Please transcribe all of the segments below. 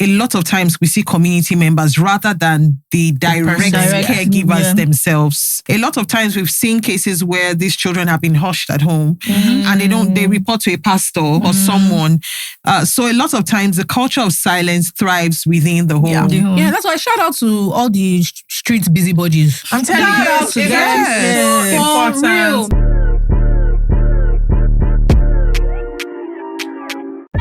a lot of times we see community members rather than the direct caregivers themselves. A lot of times we've seen cases where these children have been hushed at home and they report to a pastor or someone. So a lot of times the culture of silence thrives within the home. Yeah, that's why shout out to all the street busybodies. I'm telling you, it's so important.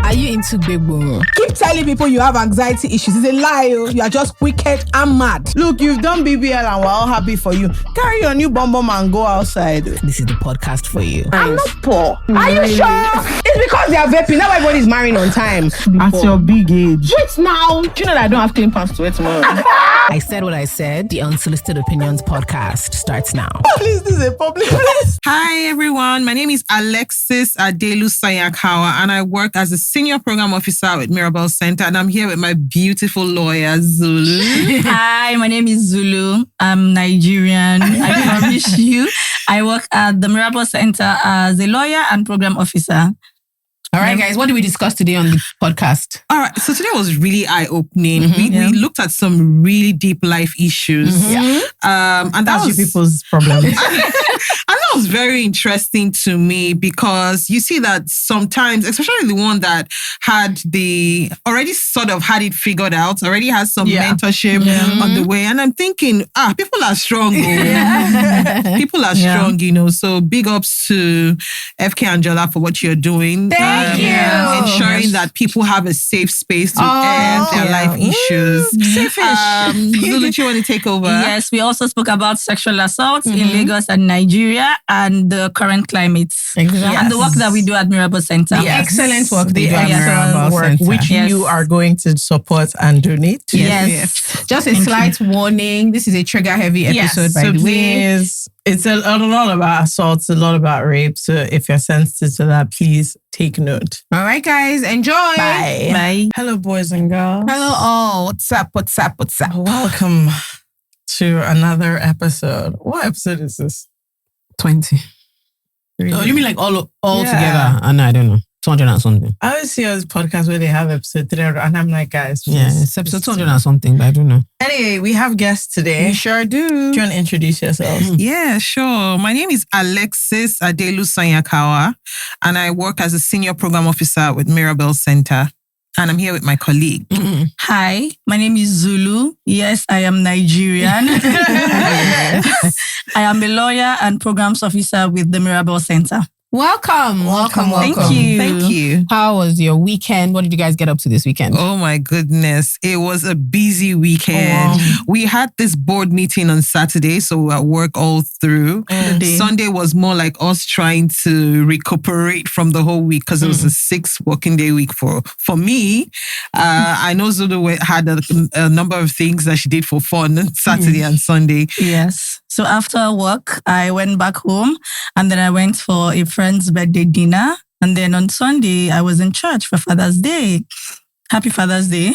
Are you into Bebo? Keep telling people you have anxiety issues. It's a lie. You are just wicked and mad. Look, you've done BBL and we're all happy for you. Carry your new bum and go outside. This is the podcast for you. I'm not poor. Are you sure? It's because they are vaping. Now everybody's marrying on time. At your big age. Wait now. Do you know that I don't have clean pants to wear tomorrow? I said what I said. The Unsolicited Opinions podcast starts now. Please, this is a public place. Hi everyone, my name is Alexis Adelu Sanya-Kawa and I work as a Senior Program Officer with Mirabel Centre, and I'm here with my beautiful lawyer, Zulu. Hi, my name is Zulu. I'm Nigerian. I promise you. I work at the Mirabel Centre as a lawyer and program officer. All right, guys, what did we discuss today on the podcast? All right, so today was really eye-opening. We looked at some really deep life issues. And That's you people's problem. And that was very interesting to me because you see that sometimes, especially the one that already sort of had it figured out, already has some mentorship on the way. And I'm thinking, people are strong. People are strong, So big ups to FK Angela for what you're doing. Thank you. Ensuring that people have a safe space to air their life issues. Zulu, do you want to take over? Yes, we also spoke about sexual assault in Lagos and Nigeria and the current climate. Exactly. And the work that we do at Mirabel Centre. Excellent work The excellent work, which you are going to support and donate to. Yes. Just a slight warning. This is a trigger-heavy episode, by the way. It's a lot about assaults, a lot about rape. So if you're sensitive to that, please take note. All right, guys. Enjoy. Bye. Hello, boys and girls. Hello, all. What's up? Welcome to another episode. What episode is this? 20. Really? Oh, you mean like all together? No, I don't know. 200 and something. I always see this podcast where they have episode 300 and I'm like, guys. It's episode 200 and something, but I don't know. Anyway, we have guests today. We sure do. Do you want to introduce yourself? Yeah, sure. My name is Alexis Adelu Sanya-Kawa and I work as a Senior Program Officer with Mirabel Centre. And I'm here with my colleague. Hi, my name is Zulu. Yes, I am Nigerian. I am a lawyer and programs officer with the Mirabel Centre. Welcome. Thank you. Thank you. How was your weekend? What did you guys get up to this weekend? Oh my goodness. It was a busy weekend. Oh, wow. We had this board meeting on Saturday, so we were at work all through. Sunday was more like us trying to recuperate from the whole week because it was a 6 working day week for me. I know Zulu had a number of things that she did for fun Saturday and Sunday. Yes. So after work, I went back home and then I went for a friend's birthday dinner. And then on Sunday, I was in church for Father's Day. Happy Father's Day.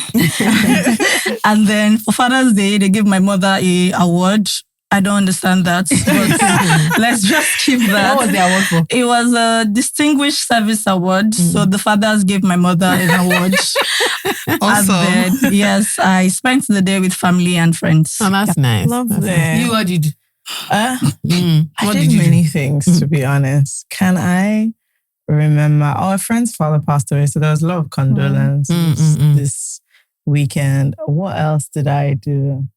And then for Father's Day, they gave my mother an award. I don't understand that, but let's just keep that. What was the award for? It was a Distinguished Service Award. So the fathers gave my mother an award. Awesome. And then, yes, I spent the day with family and friends. Oh, that's nice. Lovely. You, what did you do? I What did did you many things, to be honest. Can I remember? Our friend's father passed away, so there was a lot of condolences this weekend. What else did I do?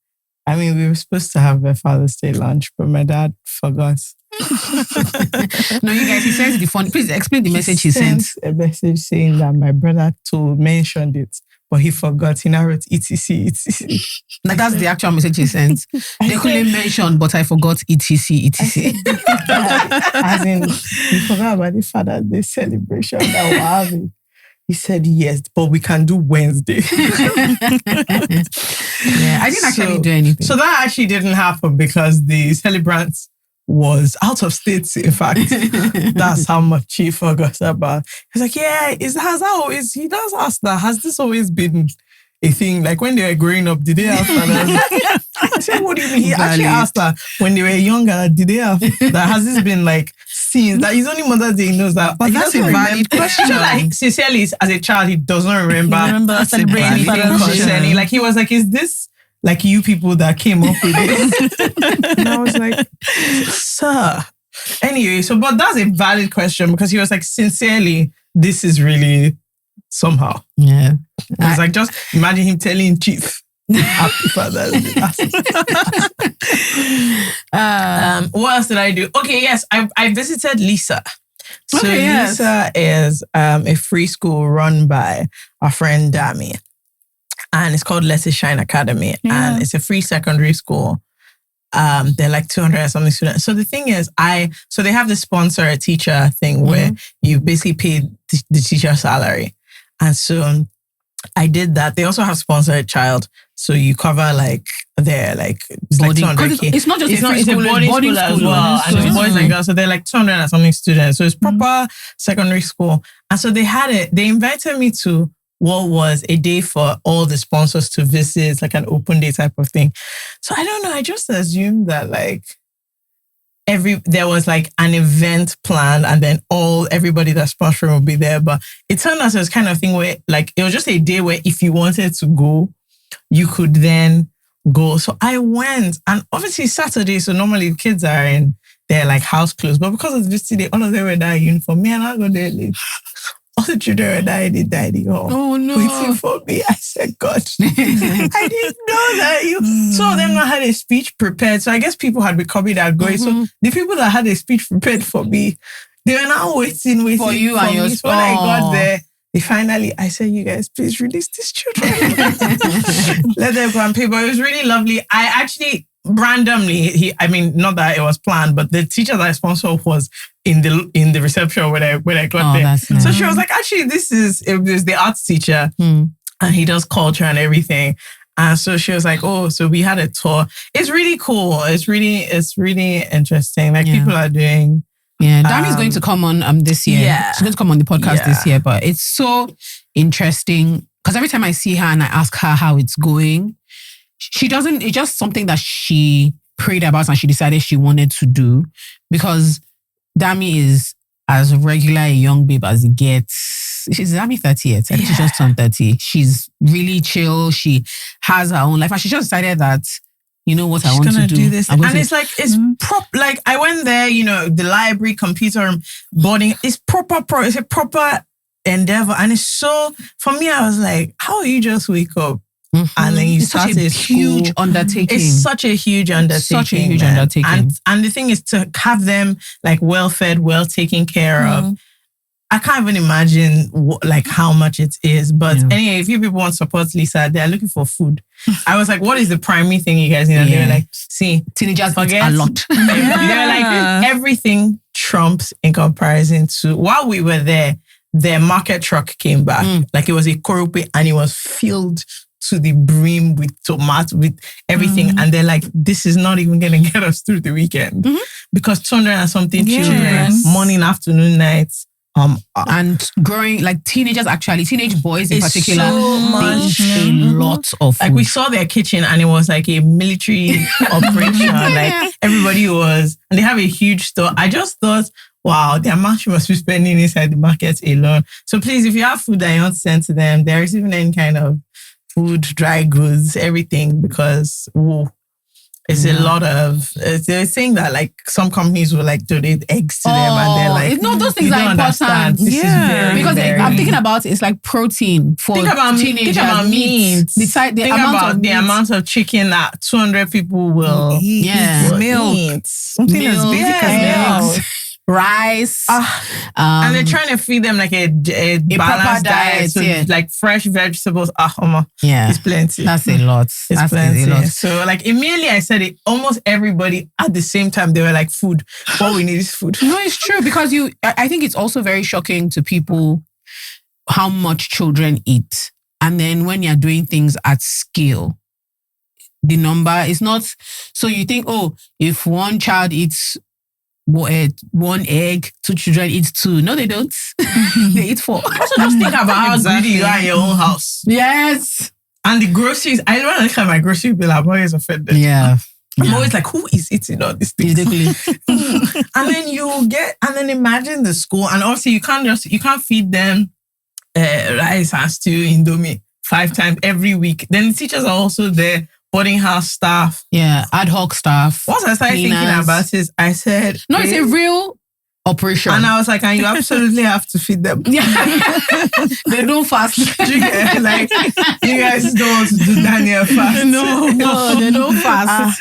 I mean, we were supposed to have a Father's Day lunch, but my dad forgot. No, you guys, he sent the phone. Please explain the message he sent. A message saying that my brother mentioned it, but he forgot. He now wrote etc. Like, that's the actual message he sent. They couldn't mention, but I forgot etc. As in, he forgot about the Father's Day celebration that we're having. He said, yes, but we can do Wednesday. Yeah, I didn't actually do anything. So that actually didn't happen because the celebrant was out of state, in fact. That's how much he forgot about. He's like, yeah, he does ask that. Has this always been a thing? Like when they were growing up, did they have fathers? I said, what do you mean? He actually asked that when they were younger, did they have that? Has this been like since that his only Mother's Day knows that. But that's a valid question. Like, sincerely, as a child, he does not remember celebrating anything concerning. Like, he was like, is this like you people that came up with this? And I was like, sir. Anyway, but that's a valid question because he was like, sincerely, this is really somehow. Yeah. I was like, just imagine him telling Chief, Happy Father's Day. What else did I do? Okay, yes, I visited Lisa. So Lisa is a free school run by our friend Dami. And it's called Let It Shine Academy. Yeah. And it's a free secondary school. They're like 200 and something students. So the thing is, so they have the sponsor a teacher thing where you basically pay the teacher's salary. And so I did that. They also have sponsor a child. So you cover like it's like 200K. It's not just it's a free school, boarding school as well. And it's boys and girls. So they're like 200 and something students. So it's proper secondary school. And so they invited me to what was a day for all the sponsors to visit, like an open day type of thing. So I don't know. I just assumed that like there was like an event planned and then everybody that's sponsoring would be there. But it turned out it was kind of thing where like it was just a day where if you wanted to go, you could then go. So I went, and obviously Saturday. So normally kids are in their like house clothes, but because it's this day, all of them were in that uniform. Me and I go there late. All the children were dining hall. Oh no! Waiting for me. I said, God, I didn't know that you. Some of them not had a speech prepared. So I guess people had been coming and going. So the people that had a speech prepared for me, they were now waiting for you and your. So when I got there, I said, you guys, please release these children. Let them go and pay. But it was really lovely. I actually randomly, not that it was planned, but the teacher that I sponsored was in the reception when I got there. That's nice. So she was like, actually, it was the arts teacher and he does culture and everything. And so she was like, oh, so we had a tour. It's really cool. It's really interesting. Like people are doing. Yeah, Dami's going to come on this year. Yeah. She's going to come on the podcast this year, but it's so interesting because every time I see her and I ask her how it's going, it's just something that she prayed about and she decided she wanted to do because Dami is as regular a young babe as it gets. She's Dami 30 yet. She just turned 30. She's really chill. She has her own life and she just decided that, you know what, I want to do this. And it's like, it's like I went there, the library, computer room, boarding. It's it's a proper endeavor. And it's so, for me, I was like, how do you just wake up? And then you start a huge undertaking. It's such a huge undertaking. And the thing is to have them like well fed, well taken care of. I can't even imagine how much it is. But anyway, if you people want to support Lisa, they're looking for food. I was like, what is the primary thing you guys need? And they were like, see, teenagers forget a lot. They were like, everything trumps in comparison to while we were there, their market truck came back. Like it was a korope and it was filled to the brim with tomato, with everything. And they're like, this is not even going to get us through the weekend. Because 200 and something children, morning, afternoon, nights. And growing, like teenagers actually, teenage boys in it's particular, so much. they eat a lot of food. Like we saw their kitchen and it was like a military operation. Like everybody was, and they have a huge store. I just thought, wow, the amount you must be spending inside the market alone. So please, if you have food that you want to send to them, there is even any kind of food, dry goods, everything, because it's a lot of. They're saying that like some companies will like donate eggs to them, and they're like, no, those things are important. This is very, because very, I'm thinking about it's like protein for teenagers. Think about meat. The amount of chicken that 200 people will eat. Milk. Something as basic as milk. Rice. And they're trying to feed them like a balanced diet. So like fresh vegetables. It's plenty. That's a lot. It's plenty. So like immediately I said it, almost everybody at the same time, they were like, food. All we need is food. No, it's true because I think it's also very shocking to people how much children eat. And then when you're doing things at scale, the number is not, so you think, if one child eats one egg, 2 children eat 2. No, they don't. They eat 4. Also, just think about how greedy you are in your own house. Yes. And the groceries, I don't want to look at my grocery bill. I'm always offended. Yeah. I'm always like, who is eating all these things? And then imagine the school, and also you can't feed them rice and stew, Indomie 5 times every week. Then the teachers are also there, boarding house staff. Yeah, ad hoc staff. Once I started thinking about it, I said, no, it's a real operation. And I was like, and you absolutely have to feed them. Yeah. They don't fast. Like, you guys don't want to do Daniel fast. No, they don't fast.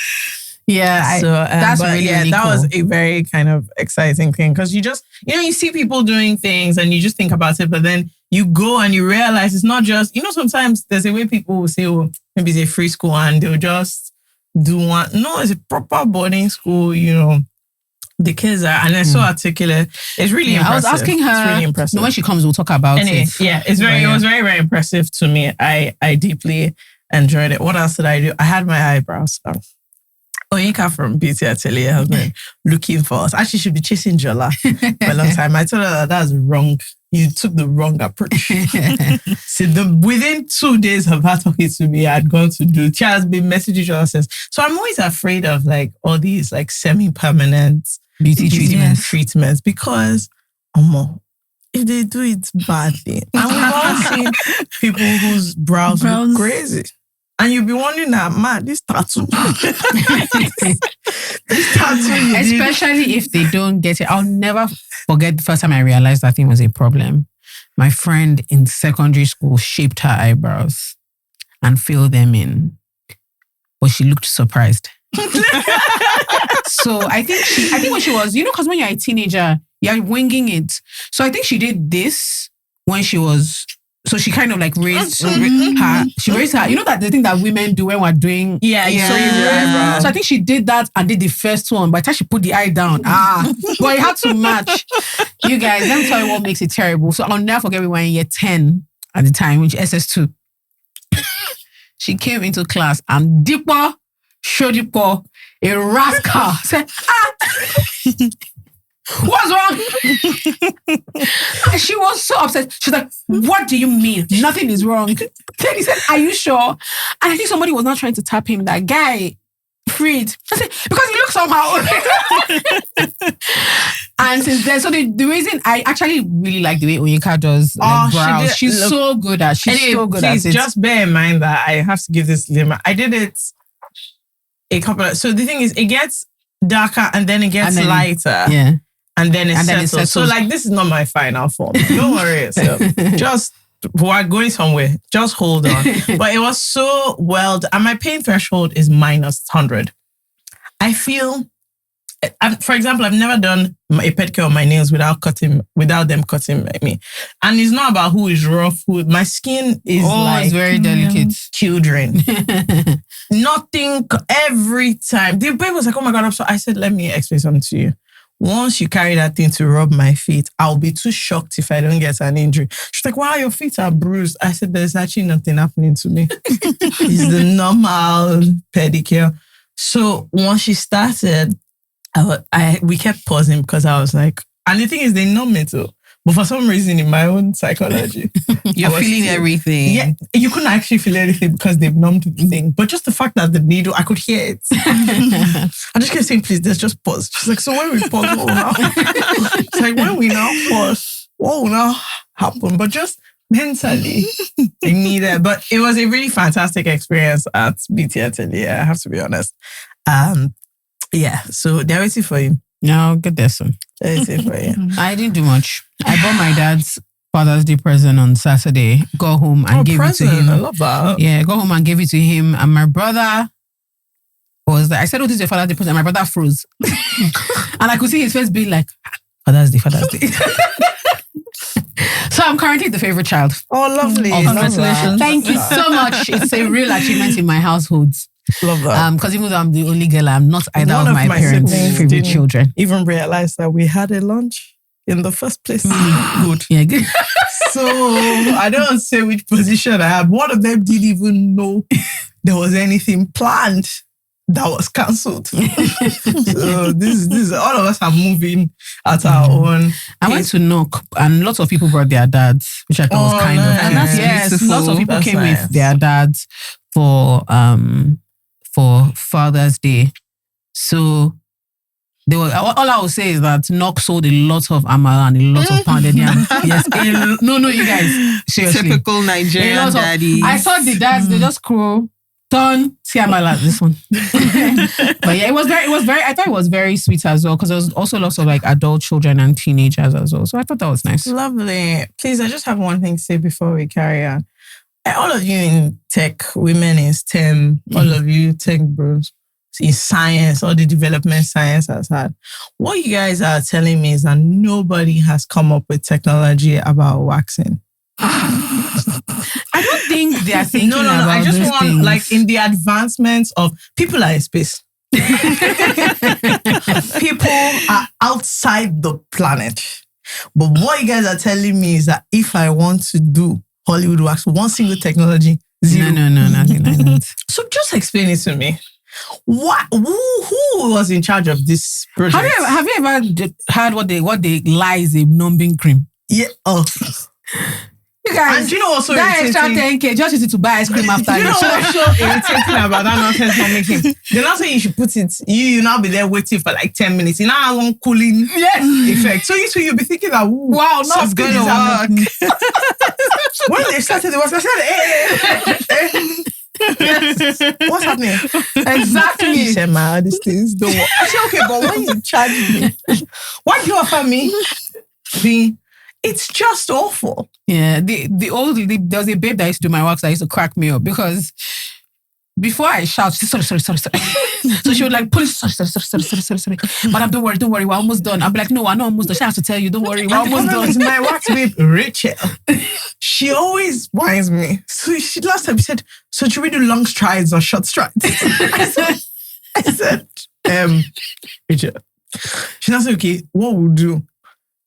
That's really that cool. was a very kind of exciting thing, because you just, you see people doing things and you just think about it, but then you go and you realize it's not just, sometimes there's a way people will say, oh, maybe it's a free school and they'll just do one. No, it's a proper boarding school, The kids are, and they're so articulate. It's really impressive. I was asking her, it's really impressive. When she comes, we'll talk about it. Yeah, it was very, very impressive to me. I deeply enjoyed it. What else did I do? I had my eyebrows done. Oyinka from Beauty Atelier has been looking for us. Actually, should be chasing Jola for a long time. I told her that's wrong. You took the wrong approach. Within 2 days of her talking to me, I'd gone to do. She has been messaging Jola since. So I'm always afraid of like all these like semi-permanent beauty treatments, because if they do it badly, and we've all seen people whose brows look crazy. And you'll be wondering that, man, this tattoo. Especially if they don't get it. I'll never forget the first time I realized that thing was a problem. My friend in secondary school shaped her eyebrows and filled them in. But she looked surprised. So I think when she was, because when you're a teenager, you're winging it. So I think she did this when she was... So she kind of like raised her. She raised her. That the thing that women do when we're doing. So I think she did that and did the first one. By the time she put the eye down, but it had to match. You guys, let me tell you what makes it terrible. So I'll never forget we were in year 10 at the time, which SS2. She came into class and Dipa showed Dipa a rascal. Said, what's wrong? And she was so upset. She's like, what do you mean? Nothing is wrong. Then he said, are you sure? And I think somebody was not trying to tap him. That guy, freed. I said, because he looks somehow. And since then, so the reason I actually really like the way Oyinka does brows. She's so good at it. Just bear in mind that I have to give this limit. I did it a couple of... So the thing is, it gets darker and then it gets lighter. Yeah. And then it settles. So like, this is not my final form. Don't worry yourself. Just, we're going somewhere. Just hold on. But it was so well done. And my pain threshold is -100. I feel, for example, I've never done a pedicure on my nails without them cutting me. And it's not about who is rough. My skin is it's very delicate. Children. Nothing, every time. The baby was like, oh my God, I said, let me explain something to you. Once you carry that thing to rub my feet, I'll be too shocked if I don't get an injury. She's like, wow, your feet are bruised. I said, there's actually nothing happening to me. It's the normal pedicure. So once she started, we kept pausing because I was like, and the thing is, they numb me too. But for some reason, in my own psychology, you're feeling everything. Yeah, you couldn't actually feel anything because they've numbed the thing. But just the fact that the needle, I could hear it. I just kept saying, please, let's just pause. She's like, so when we pause, what will now? It's like, when we now pause, what will now happen? But just mentally, I need it. But it was a really fantastic experience at Beauty Atelier, I have to be honest. So they're waiting for you. No, get there soon. They're waiting for you. I didn't do much. I bought my dad's Father's Day present on Saturday. Go home and gave it to him. I love that. Yeah, go home and gave it to him. And my brother was like, I said, oh, this is your Father's Day present. And my brother froze. And I could see his face being like, Father's Day. So I'm currently the favorite child. Oh, lovely. Congratulations. Thank you so much. It's a real achievement in my household. Love that. Because even though I'm the only girl, I'm not either of my parents' favorite children. Even realize that we had a lunch in the first place. Good. Yeah, good. So I don't say which position I have. One of them didn't even know there was anything planned that was cancelled. So this is all of us are moving at our own. I went to knock and lots of people brought their dads, which I thought was kind of and that's beautiful. Lots of people came with their dads for Father's Day. So they were. All I will say is that Knock sold a lot of amala and a lot of pounded yam. Yes, no, you guys, seriously. Typical Nigerian daddies. I saw the dads. They just scroll. Turn, see amala, this one. But yeah, it was very. I thought it was very sweet as well because there was also lots of like adult children and teenagers as well. So I thought that was nice. Lovely. Please, I just have one thing to say before we carry on. All of you in tech, women in STEM, all of you tech bros in science, all the development science has had. What you guys are telling me is that nobody has come up with technology about waxing. I don't think they are thinking No. about I just those want, things. like, in the advancements of people are in space. People are outside the planet. But what you guys are telling me is that if I want to do Hollywood wax, one single technology, zero. No, nothing like that. So just explain it to me. What? Who was in charge of this project? Have you ever heard what they lie is a numbing cream? Yeah. Oh. You guys, And you know also that extra irritating- 10K just use it to buy ice cream after You know what's so irritating about that nonsense from making? They're not saying you should put it. You now be there waiting for like 10 minutes. You now have one cooling effect. So you'll be thinking that Wow, not something good is work. happening. When they started, it was I said, what's happening? Exactly. She said, all these things don't work. I said, okay, but when you charge me, what do you offer me? It's just awful. Yeah, there was a babe that used to do my wax that used to crack me up because before I shout, she said, sorry. So she would like, pull it, sorry. Madam, don't worry, we're almost done. I'm like, no, we're not almost done. She has to tell you, don't worry, we're almost done. My wax babe, Rachel, she always whines me. So she last time said, so should we do long strides or short strides? I said, Rachel. She now said, okay, what we'll do,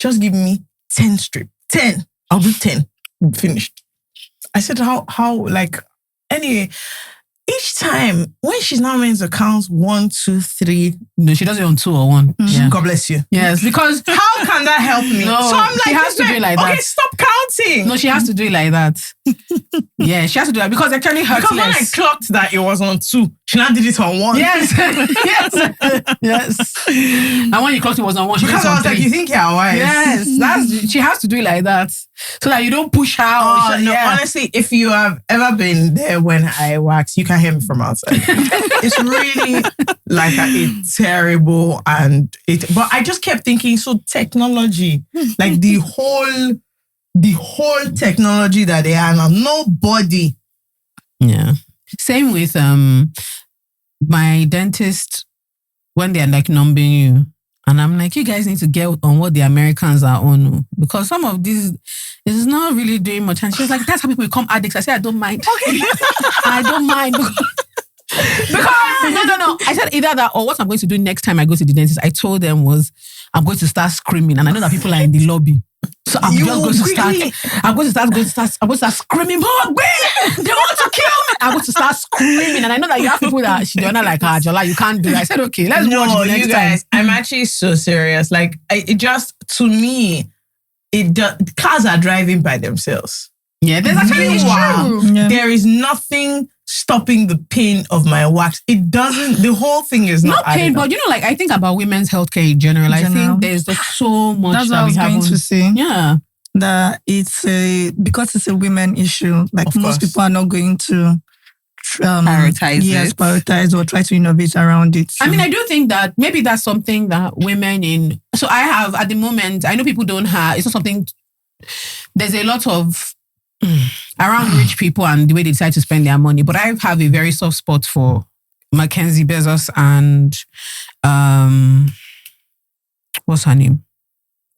just give me 10 strip. 10. I'll do 10. Finished. I said, how, like, anyway, each time, when she's now meant to count 1, 2, 3. No, she does it on 2 or 1. Yeah. God bless you. Yes, because How can that help me? No, So I'm like, she has to do it like that. Okay, stop counting. no, she has to do it like that. Yeah, she has to do that because actually hurts Because when I less. clocked that it was on 2, she now did it on 1. Yes. And when you clocked it was on 1, she did Because it I on was like, 3. you think you're wise? Yes, she has to do it like that so that you don't push her. Oh, no, yeah. honestly, if you have ever been there when I wax, you can hear me from outside. It's really like a terrible but I just kept thinking, so technology, like the whole technology that they are now, nobody. Yeah. Same with my dentist when they're like numbing you. And I'm like, you guys need to get on what the Americans are on. Because some of these is not really doing much. And she was like, that's how people become addicts. I said, I don't mind. Okay. I don't mind. Because no. I said either that or what I'm going to do next time I go to the dentist, I told them was I'm going to start screaming. And I know that people are in the lobby. So I'm just going to start screaming, oh, babe, they want to kill me. I'm going to start screaming. And I know that you have people that they're not like, Jola, you can't do that. I said, okay, let's watch the next you guys, time. I'm actually so serious. Like, it just, to me, cars are driving by themselves. Yeah, there's actually Meanwhile, true. Yeah. there is nothing stopping the pain of my wax. It doesn't, the whole thing is not pain, adding up. but you know, like I think about women's healthcare in general. I think there's just so much That's what that I we was going haven't. to say. Yeah. That because it's a women issue. Like Of most course. people are not going to Prioritize or try to innovate around it. I mean, I do think that maybe that's something that women in. So I have at the moment. I know people don't have. It's not something. There's a lot of around rich people and the way they decide to spend their money. But I have a very soft spot for Mackenzie Bezos and what's her name?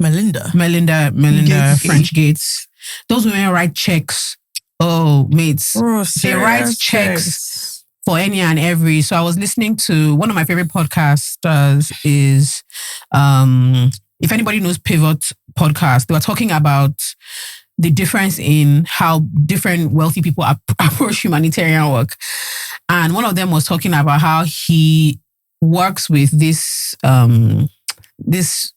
Melinda Gates. French Gates. Those women write checks. Oh, mates. They write checks for any and every. So I was listening to one of my favorite podcasters is if anybody knows Pivot podcast, they were talking about the difference in how different wealthy people approach humanitarian work. And one of them was talking about how he works with this this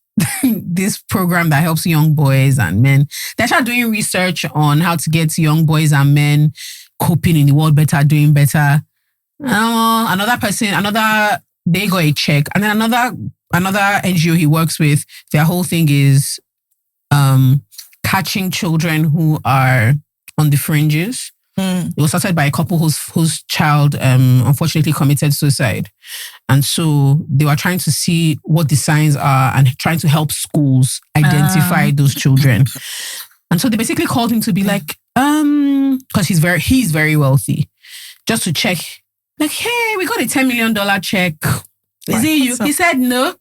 program that helps young boys and men. They're actually doing research on how to get young boys and men coping in the world better, doing better. Another they got a check. And then another NGO he works with, their whole thing is catching children who are on the fringes. It was started by a couple whose child unfortunately committed suicide. And so they were trying to see what the signs are and trying to help schools identify those children. And so they basically called him to be like, because he's very wealthy, just to check, like, hey, we got a $10 million check. Is it you? He said, no,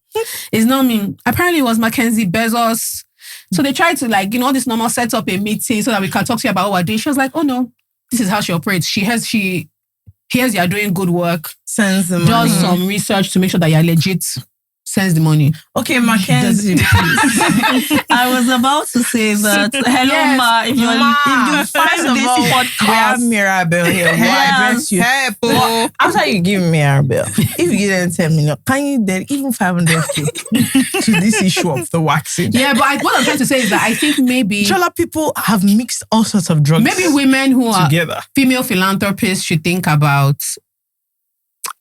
it's not me. Apparently it was Mackenzie Bezos. So they tried to, like, all this normal, set up a meeting so that we can talk to you about what we're doing. She was like, oh no, this is how she operates. She hears you're doing good work, sends the money, does some research to make sure that you're legit, sends the money. Okay, Mackenzie, please. I was about to say that. Hello, Ma. If you find this podcast, we have Mirabel here. We'll address you. Well, after you give Mirabel, if you give them 10 million, can you then even 500K to this issue of the vaccine? Yeah, but what I'm trying to say is that I think maybe Chola people have mixed all sorts of drugs. Maybe women who together. Are female philanthropists should think about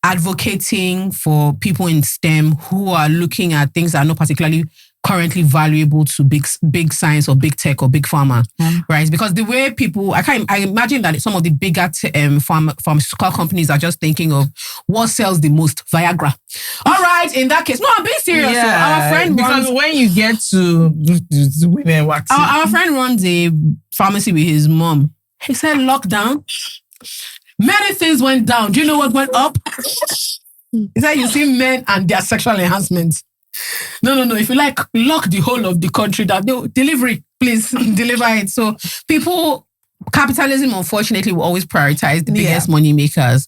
advocating for people in STEM who are looking at things that are not particularly currently valuable to big science or big tech or big pharma, right? Because the way people, I imagine that some of the bigger pharmaceutical companies are just thinking of what sells the most, Viagra. All right, in that case, no, I'm being serious. Yeah, so our friend because when you get to women vaccine, our friend runs a pharmacy with his mom. He said lockdown. Many things went down. Do you know what went up? He said, you see men and their sexual enhancements. No. If you like, lock the whole of the country down. No, delivery, please, deliver it. So capitalism, unfortunately, will always prioritize the biggest money makers.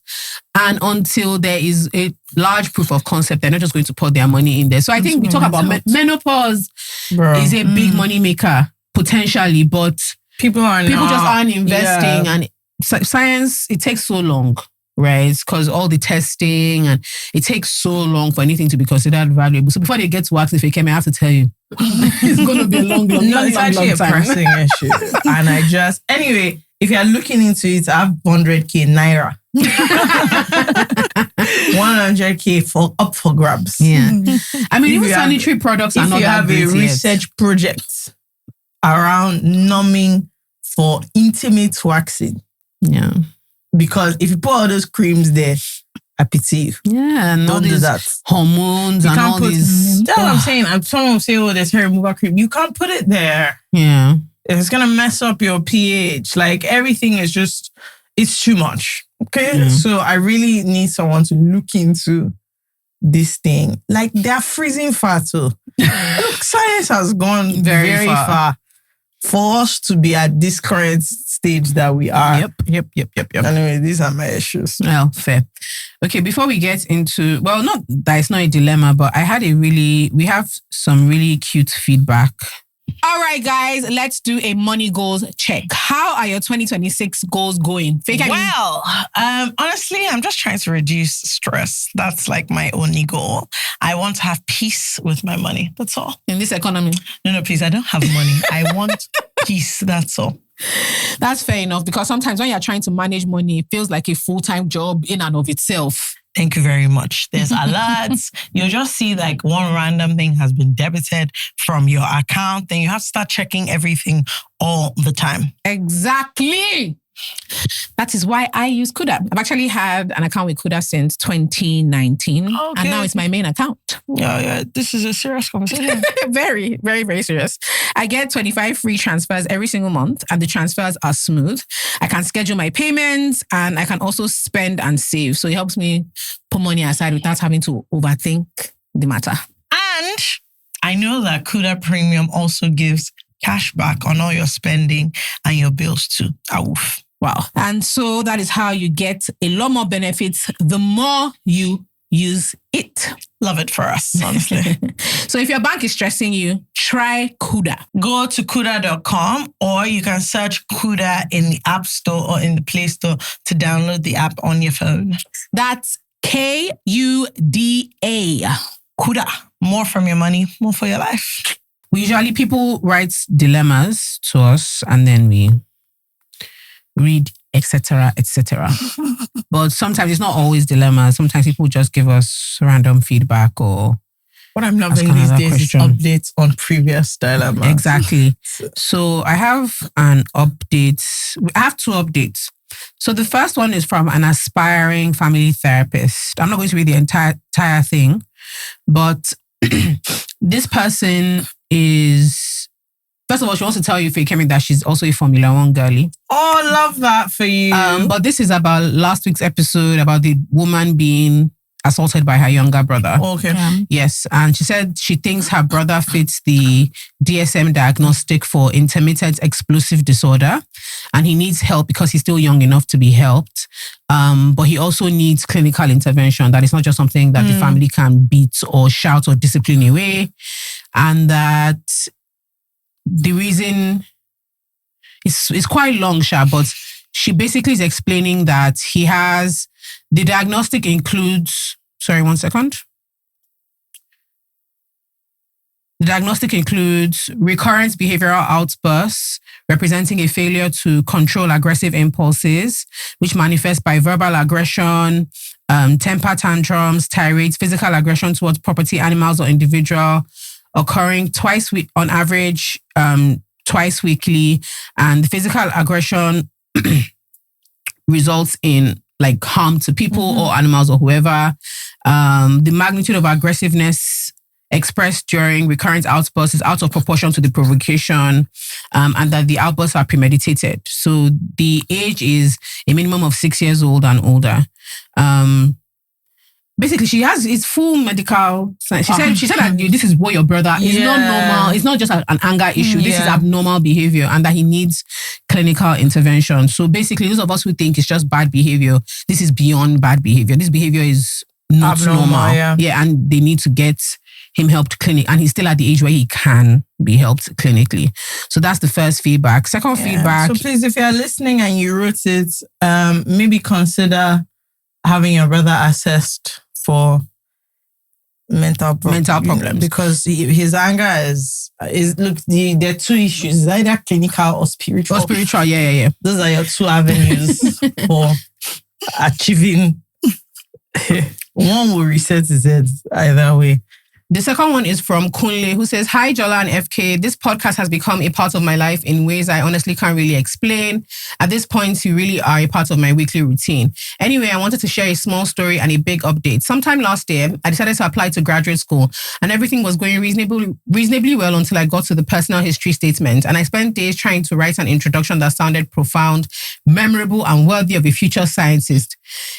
And until there is a large proof of concept, they're not just going to put their money in there. So I think we talk about menopause is a big money maker, potentially, but people just aren't investing. And science, it takes so long, right? Because all the testing and it takes so long for anything to be considered valuable. So before they get to ask if it came, I have to tell you, it's going to be a long it's actually a pressing issue. And anyway, if you're looking into it, I have 100K Naira. 100K up for grabs. Yeah. I mean, even sanitary products are not that great. If you have a research project around numbing for intimate waxing. Yeah. Because if you put all those creams there, I pity you. Yeah, and don't do that. Hormones and all these. That's what I'm saying. Someone will say, oh, there's hair removal cream. You can't put it there. Yeah. It's going to mess up your pH. Like, everything is just, it's too much. Okay? Yeah. So I really need someone to look into this thing. Like, they're freezing far too. Look, science has gone very far for us to be at this current stage that we are. Yep. Anyway, these are my issues. Well, fair. Okay, before we get into, well, not that it's not a dilemma, but we have some really cute feedback. All right, guys, let's do a money goals check. How are your 2026 goals going? Well, honestly, I'm just trying to reduce stress. That's like my only goal. I want to have peace with my money. That's all. In this economy? No, please. I don't have money. I want peace. That's all. That's fair enough, because sometimes when you're trying to manage money, it feels like a full-time job in and of itself. Thank you very much. There's alerts. You'll just see like one random thing has been debited from your account. Then you have to start checking everything all the time. Exactly. That is why I use Kuda. I've actually had an account with Kuda since 2019. Okay. And now it's my main account. Yeah. This is a serious conversation. Very, very, very serious. I get 25 free transfers every single month, and the transfers are smooth. I can schedule my payments, and I can also spend and save. So it helps me put money aside without having to overthink the matter. And I know that Kuda Premium also gives cash back on all your spending and your bills too. Awoof. Wow. And so that is how you get a lot more benefits the more you use it. Love it for us, honestly. So if your bank is stressing you, try Kuda. Go to kuda.com, or you can search Kuda in the App Store or in the Play Store to download the app on your phone. That's Kuda. Kuda. More from your money, more for your life. People write dilemmas to us, and then we read etc., etc. But sometimes it's not always dilemmas. Sometimes people just give us random feedback or. What I'm loving these days is updates on previous dilemmas. Exactly. So I have an update. I have 2 updates. So the first one is from an aspiring family therapist. I'm not going to read the entire thing, but this person is, first of all, she wants to tell you, Kemi, that she's also a Formula 1 girly. Oh, love that for you. But this is about last week's episode about the woman being assaulted by her younger brother. Okay. Yes. And she said she thinks her brother fits the DSM diagnostic for intermittent explosive disorder. And he needs help because he's still young enough to be helped. But he also needs clinical intervention. That is not just something that the family can beat or shout or discipline away. And that the reason is quite long, but she basically is explaining that he has, the diagnostic includes, sorry, 1 second. The diagnostic includes recurrent behavioral outbursts representing a failure to control aggressive impulses, which manifest by verbal aggression, temper tantrums, tirades, physical aggression towards property, animals, or individual, occurring on average, twice weekly, and physical aggression results in like harm to people or animals or whoever. The magnitude of aggressiveness expressed during recurrent outbursts is out of proportion to the provocation, and that the outbursts are premeditated. So the age is a minimum of 6 years old and older. Basically, she has its full medical science. She said that this is what your brother is not normal. It's not just an anger issue. This is abnormal behavior, and that he needs clinical intervention. So basically, those of us who think it's just bad behavior, this is beyond bad behavior. This behavior is not normal. Yeah, and they need to get him helped clinically, and he's still at the age where he can be helped clinically. So that's the first feedback. Second feedback. So please, if you're listening and you wrote it, maybe consider having your brother assessed for mental problems, because his anger is look, there are 2 issues. It's either clinical or spiritual. Yeah. Those are your 2 avenues for achieving. One will reset his head either way. The second one is from Kunle, who says, "Hi, Jola and FK. This podcast has become a part of my life in ways I honestly can't really explain. At this point, you really are a part of my weekly routine. Anyway, I wanted to share a small story and a big update. Sometime last year, I decided to apply to graduate school, and everything was going reasonably well until I got to the personal history statement. And I spent days trying to write an introduction that sounded profound, memorable, and worthy of a future scientist.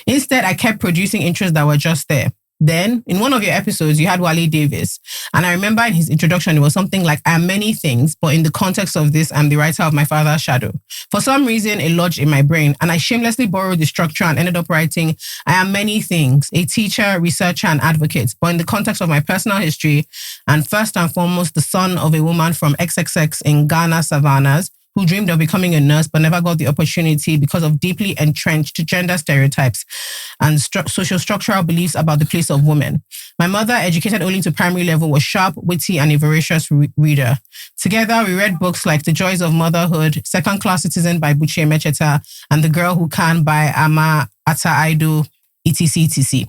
Instead, I kept producing intros that were just there. Then, in one of your episodes, you had Wale Davis. And I remember in his introduction, it was something like, I am many things, but in the context of this, I'm the writer of my father's shadow. For some reason, it lodged in my brain, and I shamelessly borrowed the structure and ended up writing, I am many things, a teacher, researcher, and advocate, but in the context of my personal history, and first and foremost, the son of a woman from XXX in Ghana savannas, who dreamed of becoming a nurse but never got the opportunity because of deeply entrenched gender stereotypes and social structural beliefs about the place of women. My mother, educated only to primary level, was sharp, witty, and a voracious reader. Together, we read books like The Joys of Motherhood, Second Class Citizen by Busha and The Girl Who Can by Ama Ata-Aido, etc.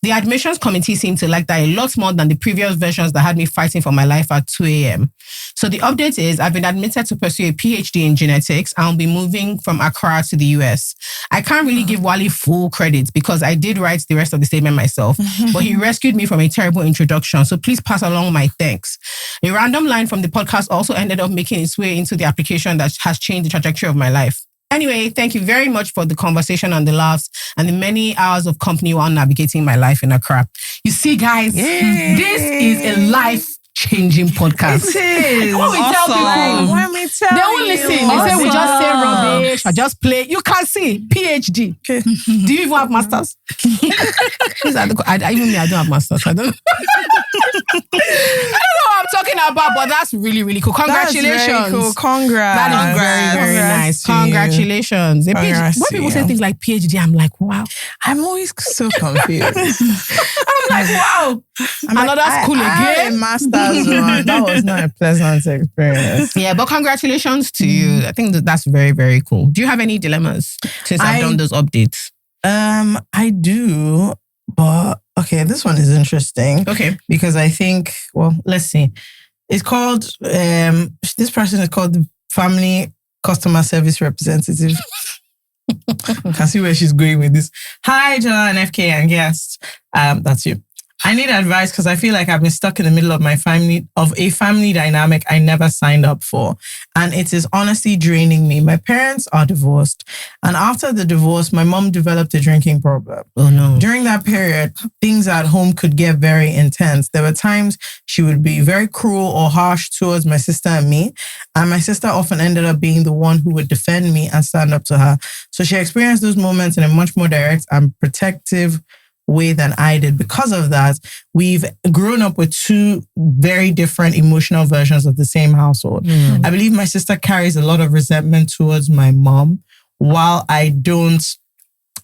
The admissions committee seemed to like that a lot more than the previous versions that had me fighting for my life at 2 a.m. So the update is I've been admitted to pursue a PhD in genetics. I'll be moving from Accra to the US. I can't really give Wally full credit because I did write the rest of the statement myself, but he rescued me from a terrible introduction. So please pass along my thanks. A random line from the podcast also ended up making its way into the application that has changed the trajectory of my life. Anyway, thank you very much for the conversation and the laughs and the many hours of company while navigating my life in Accra. You see, guys, this is a life-changing podcast. It is. When we tell people, when we tell they won't listen. They say we just say rubbish, I just play. You can't see. PhD. Okay. Do you even have masters? Even me, I don't have masters. I don't know how I'm talking about, but that's really, really cool. Congratulations. That's very cool. Congrats. That is very, very nice. Congratulations. When people say things like PhD, I'm like, wow. I'm always so confused. I'm like, wow. That's cool I had again. a master's one. That was not a pleasant experience. Yeah, but congratulations to you. I think that's very, very cool. Do you have any dilemmas since I've done those updates? I do, but okay, this one is interesting. Okay. Because I think, well, let's see. It's called, this person is called the Family Customer Service Representative. I can see where she's going with this. Hi, John, FK, and guests. That's you. I need advice because I feel like I've been stuck in the middle of a family dynamic I never signed up for. And it is honestly draining me. My parents are divorced. And after the divorce, my mom developed a drinking problem. Oh no. During that period, things at home could get very intense. There were times she would be very cruel or harsh towards my sister and me. And my sister often ended up being the one who would defend me and stand up to her. So she experienced those moments in a much more direct and protective way than I did. Because of that, we've grown up with two very different emotional versions of the same household. I believe my sister carries a lot of resentment towards my mom, while I don't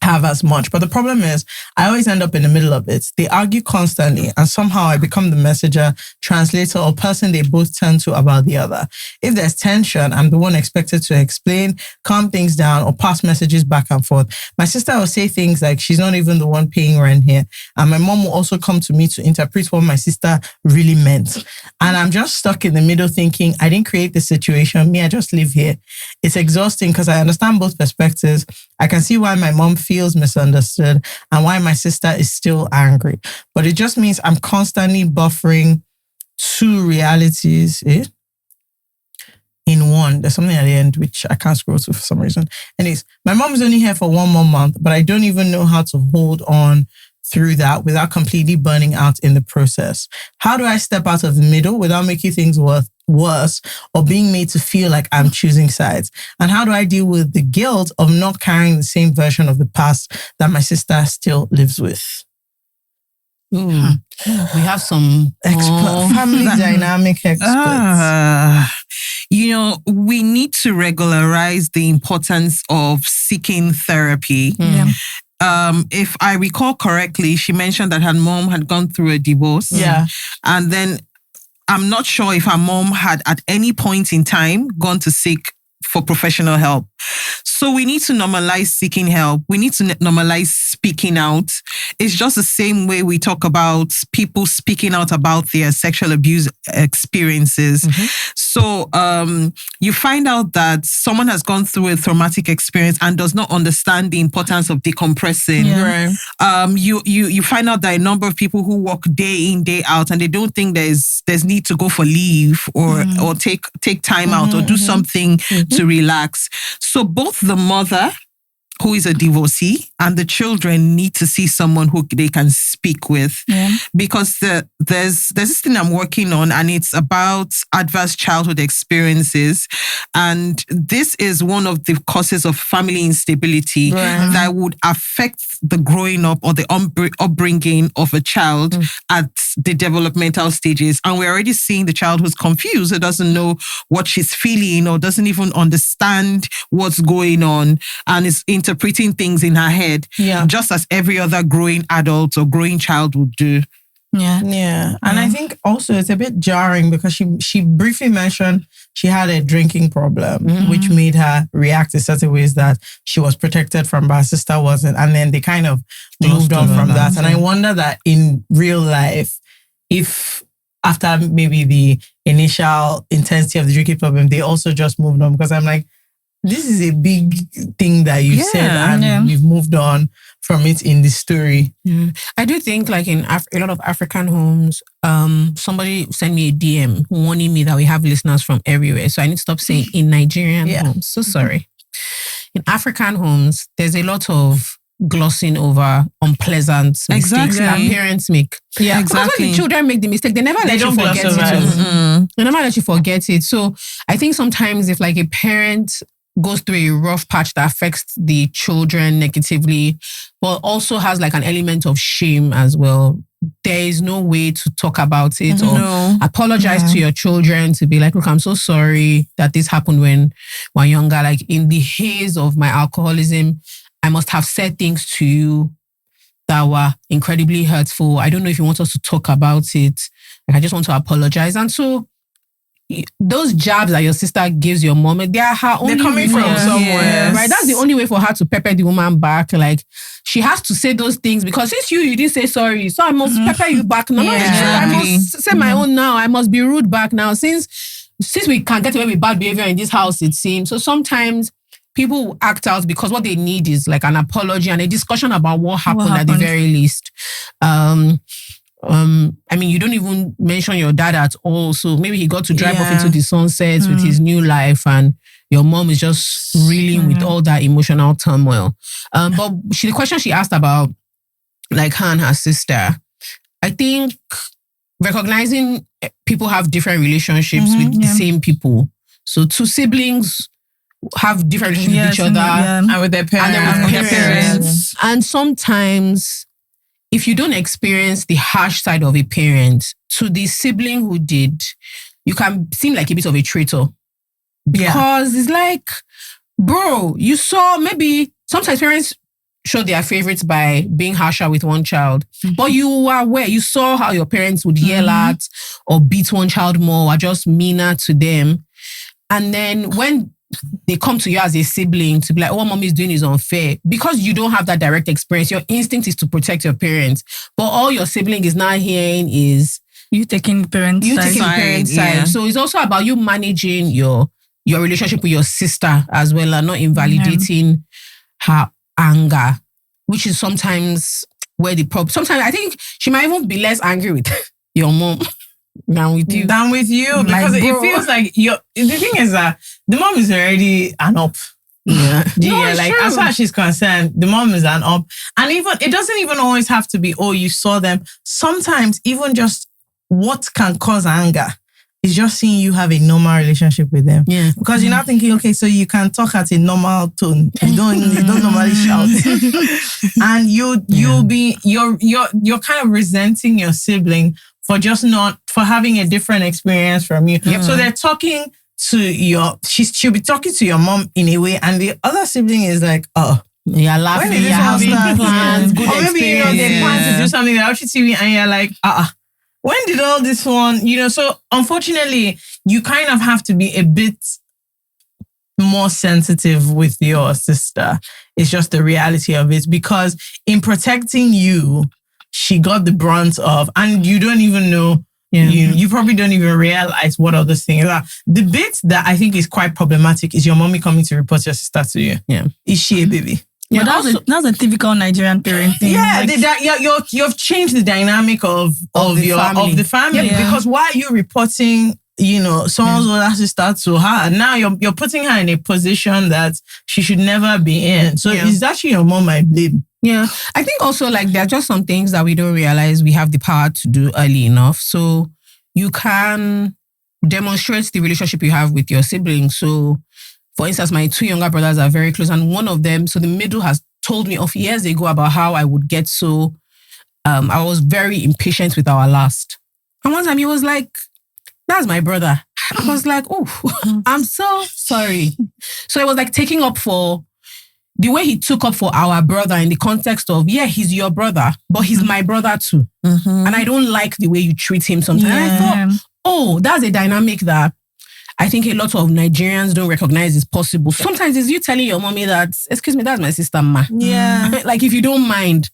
have as much. But the problem is, I always end up in the middle of it. They argue constantly, and somehow I become the messenger, translator, or person they both turn to about the other. If there's tension, I'm the one expected to explain, calm things down, or pass messages back and forth. My sister will say things like, she's not even the one paying rent here. And my mom will also come to me to interpret what my sister really meant. And I'm just stuck in the middle thinking, I didn't create the situation. Me, I just live here. It's exhausting because I understand both perspectives. I can see why my mom feels misunderstood and why my sister is still angry. But it just means I'm constantly buffering two realities in one. There's something at the end which I can't scroll to for some reason. Anyways, my mom is only here for 1 more month, but I don't even know how to hold on through that without completely burning out in the process. How do I step out of the middle without making things worse or being made to feel like I'm choosing sides? And how do I deal with the guilt of not carrying the same version of the past that my sister still lives with? We have some family dynamic experts. We need to regularize the importance of seeking therapy. If I recall correctly, she mentioned that her mom had gone through a divorce. Yeah. And then I'm not sure if her mom had at any point in time gone to seek for professional help. So we need to normalize seeking help. We need to normalize speaking out. It's just the same way we talk about people speaking out about their sexual abuse experiences. So you find out that someone has gone through a traumatic experience and does not understand the importance of decompressing. You find out that a number of people who work day in, day out, and they don't think there's need to go for leave or take time out or do something to relax. So both the mother, who is a divorcee, and the children need to see someone who they can speak with. Because there's this thing I'm working on, and it's about adverse childhood experiences. And this is one of the causes of family instability that would affect the growing up or the upbringing of a child at the developmental stages. And we're already seeing the child who's confused, who doesn't know what she's feeling or doesn't even understand what's going on and is interpreting things in her head, just as every other growing adult or growing child would do. And I think also it's a bit jarring because she briefly mentioned she had a drinking problem, which made her react in certain ways that she was protected from, but her sister wasn't. And then they kind of moved on from that. And I wonder that in real life, if after maybe the initial intensity of the drinking problem, they also just moved on, because I'm like, this is a big thing that you said, and we've moved on from it in the story. I do think, like in a lot of African homes, somebody sent me a DM warning me that we have listeners from everywhere. So I need to stop saying in Nigerian homes. So sorry. In African homes, there's a lot of glossing over unpleasant mistakes that parents make. Because when the children make the mistake, they never let you forget it. They never let you forget it. So I think sometimes if like a parent goes through a rough patch that affects the children negatively, but also has like an element of shame as well, there is no way to talk about it or No. apologize to your children to be like, look, I'm so sorry that this happened when we're younger. Like in the haze of my alcoholism, I must have said things to you that were incredibly hurtful. I don't know if you want us to talk about it. Like, I just want to apologize. And so those jabs that your sister gives your mom, they are her only They're coming from somewhere. right? That's the only way for her to pepper the woman back. Like, she has to say those things because since you didn't say sorry, so I must pepper you back now. No, it's true. I must say my own now. I must be rude back now. Since we can get away with bad behavior in this house, it seems. So sometimes people will act out because what they need is like an apology and a discussion about what happened at the very least. I mean, you don't even mention your dad at all. So maybe he got to drive off into the sunset with his new life and your mom is just reeling with all that emotional turmoil. But the question she asked about like her and her sister, I think recognizing people have different relationships with the same people. So two siblings have different relationships with each other And with their parents. and with their parents. And sometimes if you don't experience the harsh side of a parent, to the sibling who did, you can seem like a bit of a traitor. Because it's like, bro, you saw maybe sometimes parents show their favorites by being harsher with one child. But you were aware, you saw how your parents would yell at or beat one child more or just meaner to them. And then when they come to you as a sibling to be like, oh, what mom is doing is unfair. Because you don't have that direct experience, your instinct is to protect your parents. But all your sibling is now hearing is you taking the parents' side. So it's also about you managing your relationship with your sister as well and not invalidating her anger, which is sometimes where the problem. Sometimes I think she might even be less angry with your mom than with you. Because it feels like the thing is that the mom is already an up. Yeah. As far as she's concerned, the mom is an up. And even it doesn't even always have to be, oh, you saw them. Sometimes even just what can cause anger is just seeing you have a normal relationship with them. Yeah. Because you're not thinking, okay, so you can talk at a normal tone. You don't normally shout. And you're kind of resenting your sibling for having a different experience from you. Yep. So they're talking to she'll be talking to your mom in a way, and the other sibling is like, oh, you're laughing, you're having plans, good or maybe they plan to do something, they're watching TV, and you're like, when did all this one, so unfortunately, you kind of have to be a bit more sensitive with your sister. It's just the reality of it, because in protecting you, she got the brunt of, and you don't even know, you probably don't even realize what other things are. The bit that I think is quite problematic is your mommy coming to report your sister to you. Yeah. Is she a baby? Yeah, that's a typical Nigerian parenting. Yeah, you've changed the dynamic of the family because why are you reporting, someone's older sister to her? And now you're putting her in a position that she should never be in. So it's actually your mom, I blame. Yeah, I think also like there are just some things that we don't realize we have the power to do early enough. So you can demonstrate the relationship you have with your siblings. So for instance, my two younger brothers are very close, and one of them, so the middle, has told me of years ago about how I would get so, I was very impatient with our last. And one time he was like, that's my brother. I was like, oh, I'm so sorry. So it was like taking up for the way he took up for our brother in the context of, he's your brother, but he's my brother too. And I don't like the way you treat him sometimes. And I thought, that's a dynamic that I think a lot of Nigerians don't recognize is possible. Sometimes it's you telling your mommy that, excuse me, that's my sister, ma. Yeah. Like if you don't mind.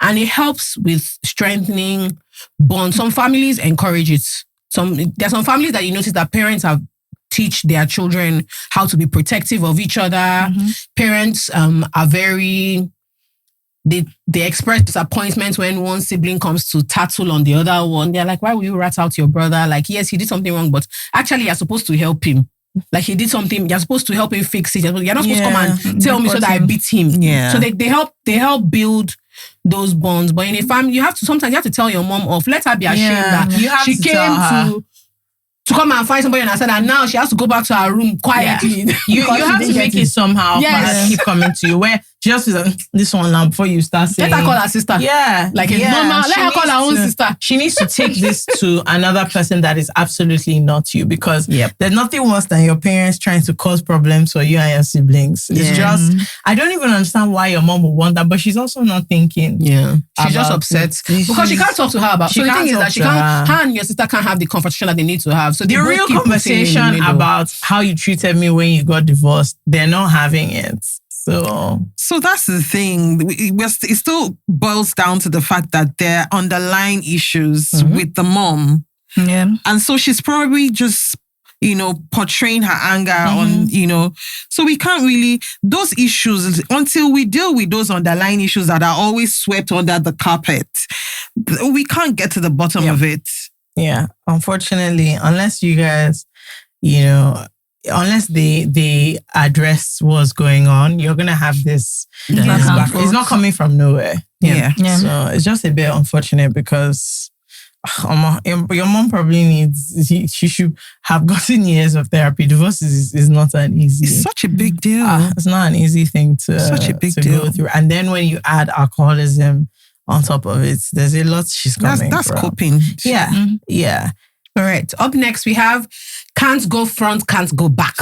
And it helps with strengthening bonds. Some families encourage it. There are some families that you notice that parents teach their children how to be protective of each other. Parents are very, they express disappointment when one sibling comes to tattle on the other one. They're like, why will you rat out your brother? Like, yes, he did something wrong, but actually you're supposed to help him. Like he did something, you're supposed to help him fix it. You're not supposed to come and tell me so that I beat him. Yeah. So they help build those bonds. But in a family, sometimes you have to tell your mom off. Let her be ashamed that she came to come and find somebody on her side, and now she has to go back to her room quietly. You have to make it somehow keep coming to you, where She just says, this one now before you start saying. Let her call her sister. Yeah. Like it's normal. Let her call her own sister. She needs to take this to another person that is absolutely not you, because there's nothing worse than your parents trying to cause problems for you and your siblings. It's just, I don't even understand why your mom would want that, but she's also not thinking. Yeah. She's just upset because she can't talk to her about. So the thing is that her and your sister can't have the conversation that they need to have. So the real conversation about how you treated me when you got divorced, they're not having it. So that's the thing. It still boils down to the fact that there are underlying issues with the mom. Yeah. And so she's probably just, portraying her anger on, so we can't really, those issues, until we deal with those underlying issues that are always swept under the carpet, we can't get to the bottom of it. Yeah. Unfortunately, unless you guys, unless they address what's going on, you're going to have this. It's not coming from nowhere. Yeah. So it's just a bit unfortunate because your mom probably needs, she should have gotten years of therapy. Divorce is not an easy. It's such a big deal. It's not an easy thing to go through. And then when you add alcoholism on top of it, there's a lot she's coming That's from. coping. Yeah. Yeah. All right. Up next, we have Can't Go Front, Can't Go Back.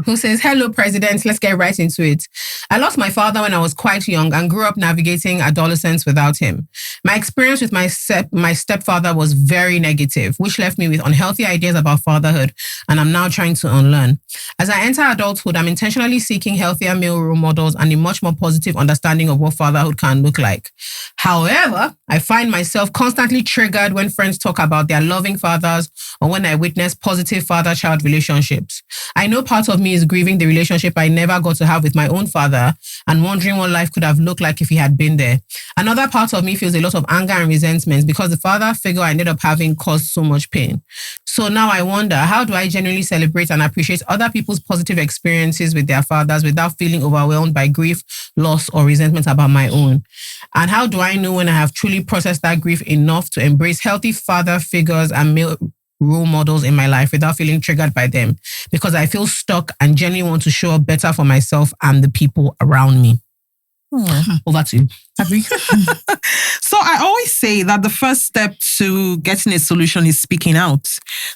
Who says, hello, President. Let's get right into it. I lost my father when I was quite young and grew up navigating adolescence without him. My experience with my stepfather was very negative, which left me with unhealthy ideas about fatherhood, and I'm now trying to unlearn. As I enter adulthood, I'm intentionally seeking healthier male role models and a much more positive understanding of what fatherhood can look like. However, I find myself constantly triggered when friends talk about their loving fathers or when I witness positive father-child relationships. I know part of me is grieving the relationship I never got to have with my own father and wondering what life could have looked like if he had been there. Another part of me feels a lot of anger and resentment because the father figure I ended up having caused so much pain. So now I wonder, how do I genuinely celebrate and appreciate other people's positive experiences with their fathers without feeling overwhelmed by grief, loss, or resentment about my own? And how do I know when I have truly processed that grief enough to embrace healthy father figures and male role models in my life without feeling triggered by them? Because I feel stuck and genuinely want to show up better for myself and the people around me. Over to you. So I always say that the first step to getting a solution is speaking out.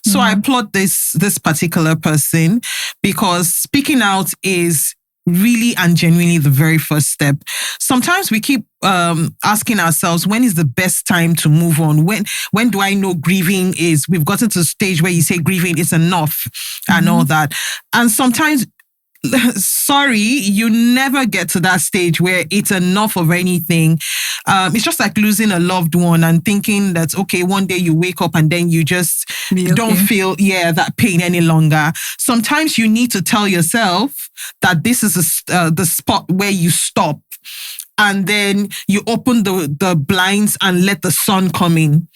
So I applaud this particular person because speaking out is really and genuinely the very first step. Sometimes we keep asking ourselves, when is the best time to move on? When do I know grieving is, we've gotten to a stage where you say grieving is enough and all that. And sometimes, sorry, you never get to that stage where it's enough of anything. It's just like losing a loved one and thinking that, okay, one day you wake up and then you just don't feel, that pain any longer. Sometimes you need to tell yourself that this is the spot where you stop. And then you open the blinds and let the sun come in.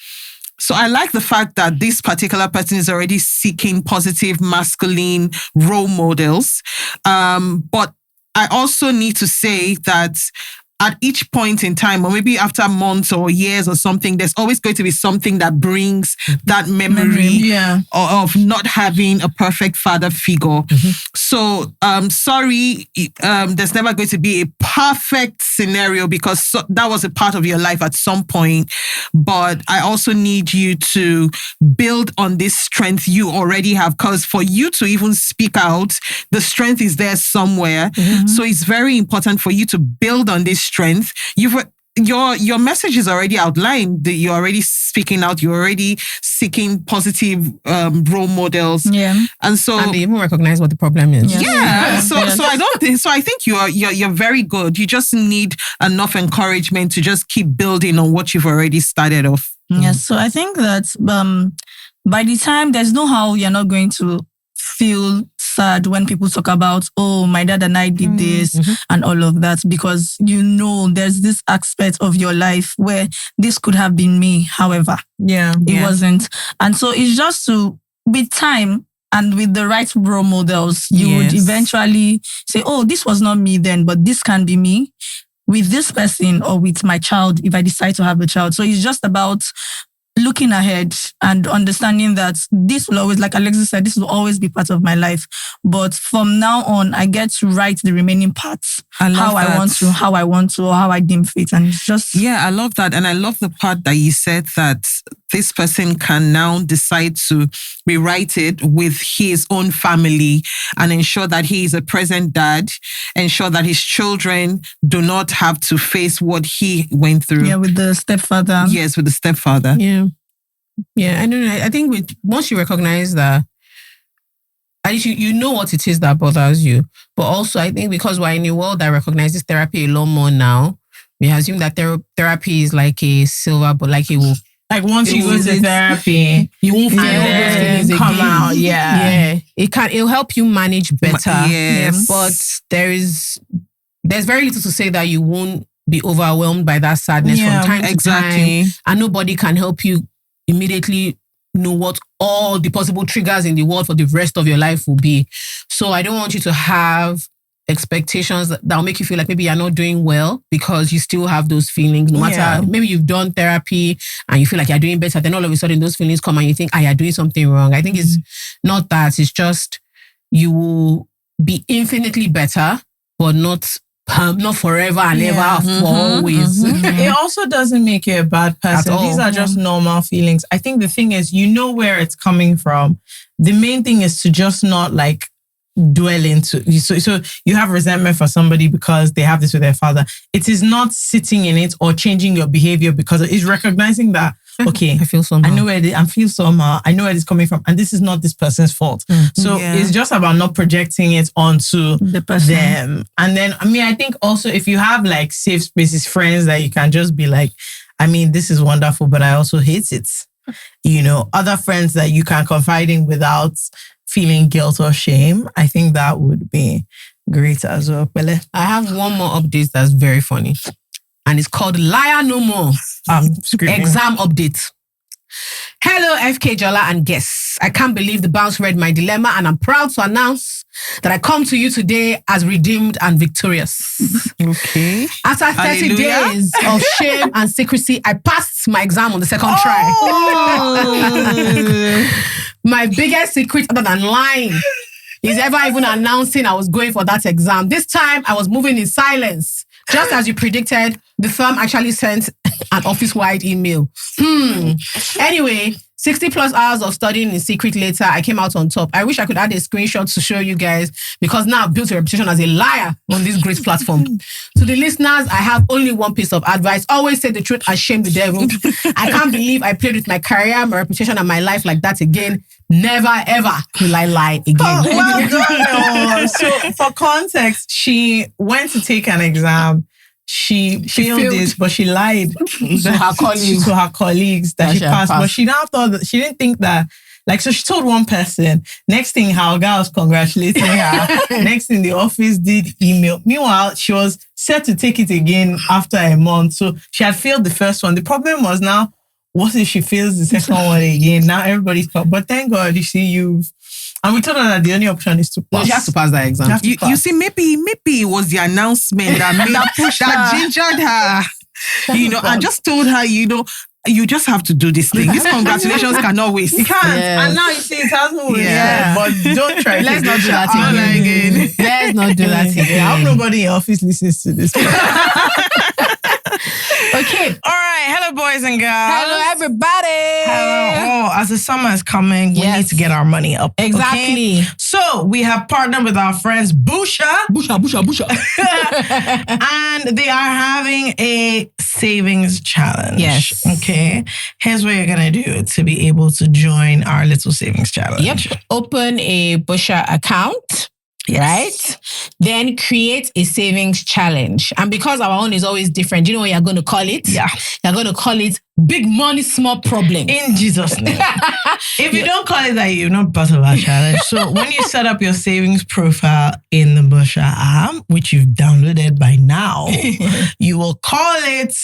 So I like the fact that this particular person is already seeking positive masculine role models. But I also need to say that at each point in time, or maybe after months or years or something, there's always going to be something that brings that memory of not having a perfect father figure. So, sorry, there's never going to be a perfect scenario because that was a part of your life at some point. But I also need you to build on this strength you already have, because for you to even speak out, the strength is there somewhere. So it's very important for you to build on this strength. Your message is already outlined. You're already speaking out. You're already seeking positive role models. And so, and they even recognize what the problem is. So I don't think so. I think you're very good. You just need enough encouragement to just keep building on what you've already started off. Yes. So I think that by the time, there's no how you're not going to feel sad when people talk about, oh, my dad and I did this and all of that, because there's this aspect of your life where this could have been me. However, it wasn't. And so it's just with time and with the right role models, you would eventually say, oh, this was not me then, but this can be me with this person or with my child if I decide to have a child. So it's just about looking ahead and understanding that this will always, like Alexis said, this will always be part of my life. But from now on, I get to write the remaining parts. How I want to, or how I deem fit. And it's just... Yeah, I love that. And I love the part that you said that this person can now decide to rewrite it with his own family and ensure that he is a present dad, ensure that his children do not have to face what he went through. Yeah, with the stepfather. Yes, with the stepfather. Yeah. Yeah, I don't know. I think once you recognize that, at least you know what it is that bothers you. But also, I think because we're in a world that recognizes therapy a lot more now, we assume that therapy is like a silver, but like it will... Like once you go to therapy, you won't feel those things come again. out. Yeah. It'll help you manage better. Yes. But there's very little to say that you won't be overwhelmed by that sadness from time to time. And nobody can help you immediately know what all the possible triggers in the world for the rest of your life will be. So I don't want you to have expectations that will make you feel like maybe you're not doing well because you still have those feelings. No matter, maybe you've done therapy and you feel like you're doing better, then all of a sudden those feelings come and you think, you're doing something wrong. I think it's not that. It's just you will be infinitely better, but not forever and ever for always. It also doesn't make you a bad person. These are just normal feelings. I think the thing is, you know where it's coming from. The main thing is to just not like dwell into. So you have resentment for somebody because they have this with their father. It is not sitting in it or changing your behavior because it's recognizing that, okay, I feel somehow. I know where I feel somehow. I know where it's coming from, and this is not this person's fault. So it's just about not projecting it onto the person. Them. And then, I think also if you have like safe spaces, friends that you can just be like, this is wonderful, but I also hate it. Other friends that you can confide in without feeling guilt or shame. I think that would be great as well. Pele? I have one more update that's very funny. And it's called Liar No More. Exam update. Hello, FK Jola and guests. I can't believe the bounce read my dilemma, and I'm proud to announce that I come to you today as redeemed and victorious. Okay. After 30 days of shame and secrecy, I passed my exam on the second try. My biggest secret, other than lying, is ever even announcing I was going for that exam. This time, I was moving in silence. Just as you predicted, the firm actually sent an office-wide email. Anyway, 60 plus hours of studying in secret later, I came out on top. I wish I could add a screenshot to show you guys, because now I've built a reputation as a liar on this great platform. To the listeners, I have only one piece of advice. Always say the truth and shame the devil. I can't believe I played with my career, my reputation, and my life like that again. Never, ever will I lie again. Well done. So for context, she went to take an exam. She failed it, but she lied to her colleagues that she passed. But she now thought that she didn't think that. So she told one person. Next thing, her guy was congratulating her. Next thing, the office did email. Meanwhile, she was set to take it again after a month. So she had failed the first one. The problem was now, what if she fails the second one again? Now everybody's caught. But thank God, you see, and we told her that the only option is to pass. No, she has to pass that exam. You see, maybe it was the announcement that made that gingered her. I just told her, you just have to do this thing. These congratulations cannot waste. You can't. Yeah. And now you see it hasn't wasted. Yeah. But don't try. Let's not do that again. Let's not do that again. I hope nobody in office listens to this. Okay. All right. Hello, boys and girls. Hello, everybody. Hello. As the summer is coming, we need to get our money up. Exactly. Okay? So we have partnered with our friends Busha. And they are having a savings challenge. Yes. Okay. Here's what you're going to do to be able to join our little savings challenge. Yep. Open a Busha account. Yes. Right? Then create a savings challenge. And because our own is always different, do you know what you're going to call it? Yeah. You're going to call it Big Money, Small Problem. In Jesus' name. If you don't call it that, you're not part of our challenge. So when you set up your savings profile in the Busha app, which you've downloaded by now, you will call it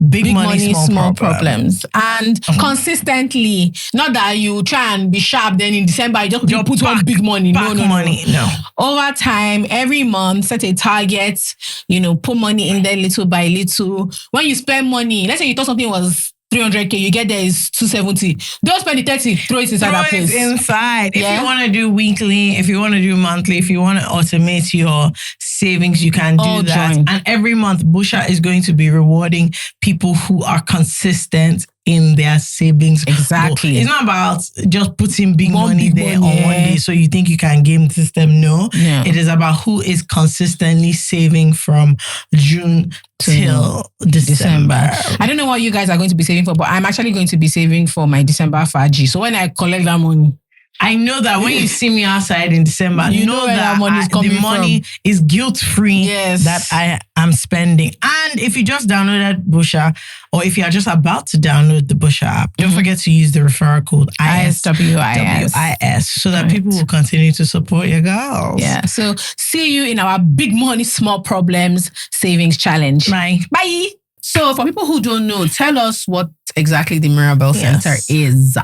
Big Money, Small Problems. And consistently, not that you try and be sharp, then in December, you just put on big money. No. Over time, every month, set a target, put money in there little by little. When you spend money, let's say you thought something was 300K, you get there is 270. Don't spend the 30, throw it inside that place. Inside. Yeah. If you want to do weekly, if you want to do monthly, if you want to automate your savings, you can do that. Join. And every month, Busha is going to be rewarding people who are consistent in their savings. Exactly. Goal. It's not about just putting big money there on one yeah. day so you think you can game the system. No. Yeah. It is about who is consistently saving from June till December. I don't know what you guys are going to be saving for, but I'm actually going to be saving for my December Faji. So when I collect that money, I know that when you see me outside in December, you know where that money is coming the money is guilt-free that I am spending. And if you just downloaded Busha, or if you are just about to download the Busha app, don't forget to use the referral code ISWIS so that people will continue to support your girls. Yeah. So see you in our Big Money, Small Problems Savings Challenge. Bye. Bye. So for people who don't know, tell us what exactly the Mirabel Centre is.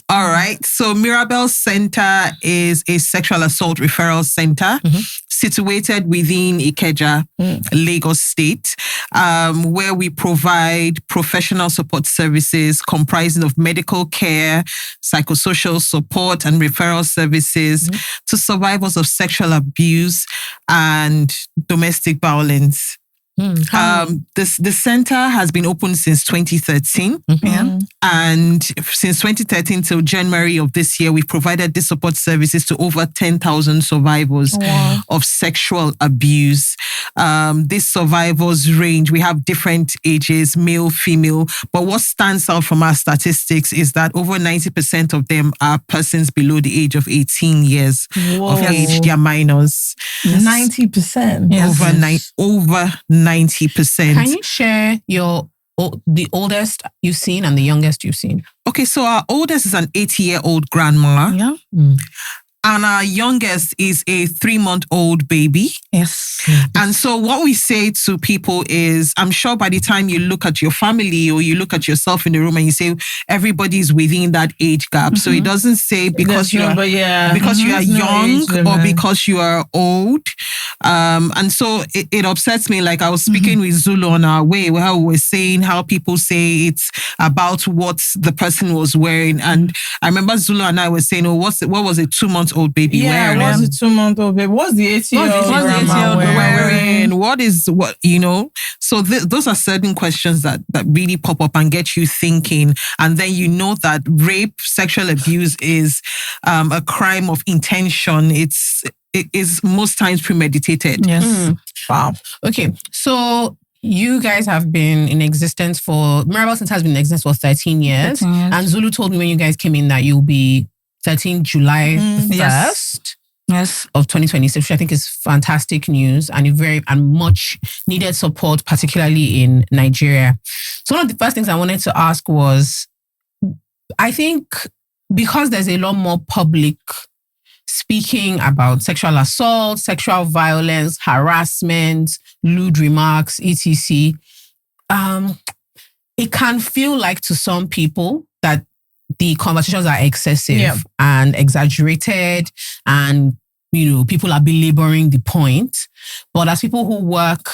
All right. So Mirabel Centre is a sexual assault referral center situated within Ikeja, Lagos State, where we provide professional support services comprising of medical care, psychosocial support, and referral services to survivors of sexual abuse and domestic violence. The center has been open since 2013. And since 2013 till January of this year, we've provided this support services to over 10,000 survivors of sexual abuse. These survivors range, we have different ages, male, female, but what stands out from our statistics is that over 90% of them are persons below the age of 18 years of age. They are minors. 90%. Over 90%. Can you share the oldest you've seen and the youngest you've seen? Okay, so our oldest is an 80-year-old grandma. Yeah. And our youngest is a 3-month-old baby. Yes. And so what we say to people is, I'm sure by the time you look at your family or you look at yourself in the room and you say everybody's within that age gap. So it doesn't say because you are young or because you are old. And so it upsets me. Like I was speaking with Zulu on our way where we were saying how people say it's about what the person was wearing. And I remember Zulu and I were saying, what was a 2-month-old baby wearing? Yeah, what's a 2-month-old baby? What's the 80-year-old grandma wearing? What is what, you know? So those are certain questions that really pop up and get you thinking. And then you know that rape, sexual abuse is a crime of intention. It is most times premeditated. Yes. Wow. Okay, so you guys have been in existence Mirabel Centre has been in existence for 13 years. And Zulu told me when you guys came in that you'll be 13 July 1st of 2026, which I think is fantastic news and very much needed support, particularly in Nigeria. So one of the first things I wanted to ask was, I think because there's a lot more public speaking about sexual assault, sexual violence, harassment, lewd remarks, etc., it can feel like to some people that the conversations are excessive and exaggerated and, people are belaboring the point. But as people who work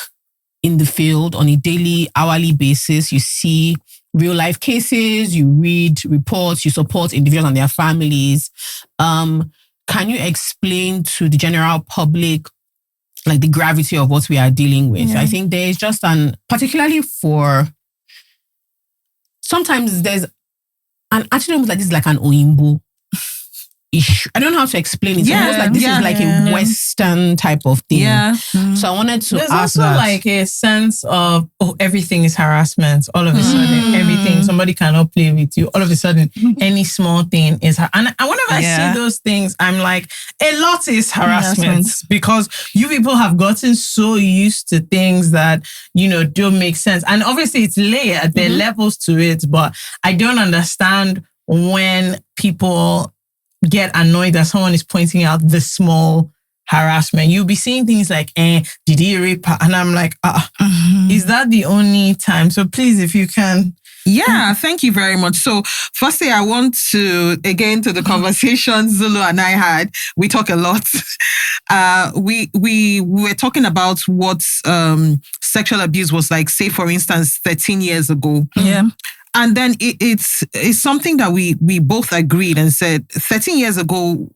in the field on a daily, hourly basis, you see real life cases, you read reports, you support individuals and their families. Can you explain to the general public like the gravity of what we are dealing with? I think there is just particularly for, sometimes there's actually almost like this is like an Oimbo issue. I don't know how to explain it. It's almost like this is like a Western type of thing. Yeah. So I wanted to There's ask also that. like a sense of, everything is harassment. All of a sudden, everything, somebody cannot play with you. All of a sudden, any small thing is, and whenever I see those things, I'm like, a lot is harassment because you people have gotten so used to things that, don't make sense. And obviously it's layered, there are levels to it, but I don't understand when people get annoyed that someone is pointing out the small harassment. You'll be seeing things like, did he rape her? And I'm like, is that the only time? So please, if you can. Yeah, thank you very much. So firstly, I want to, again, to the conversation Zulu and I had, we talk a lot. We were talking about what sexual abuse was like, say, for instance, 13 years ago. Yeah. And then it's something that we both agreed and said 13 years ago,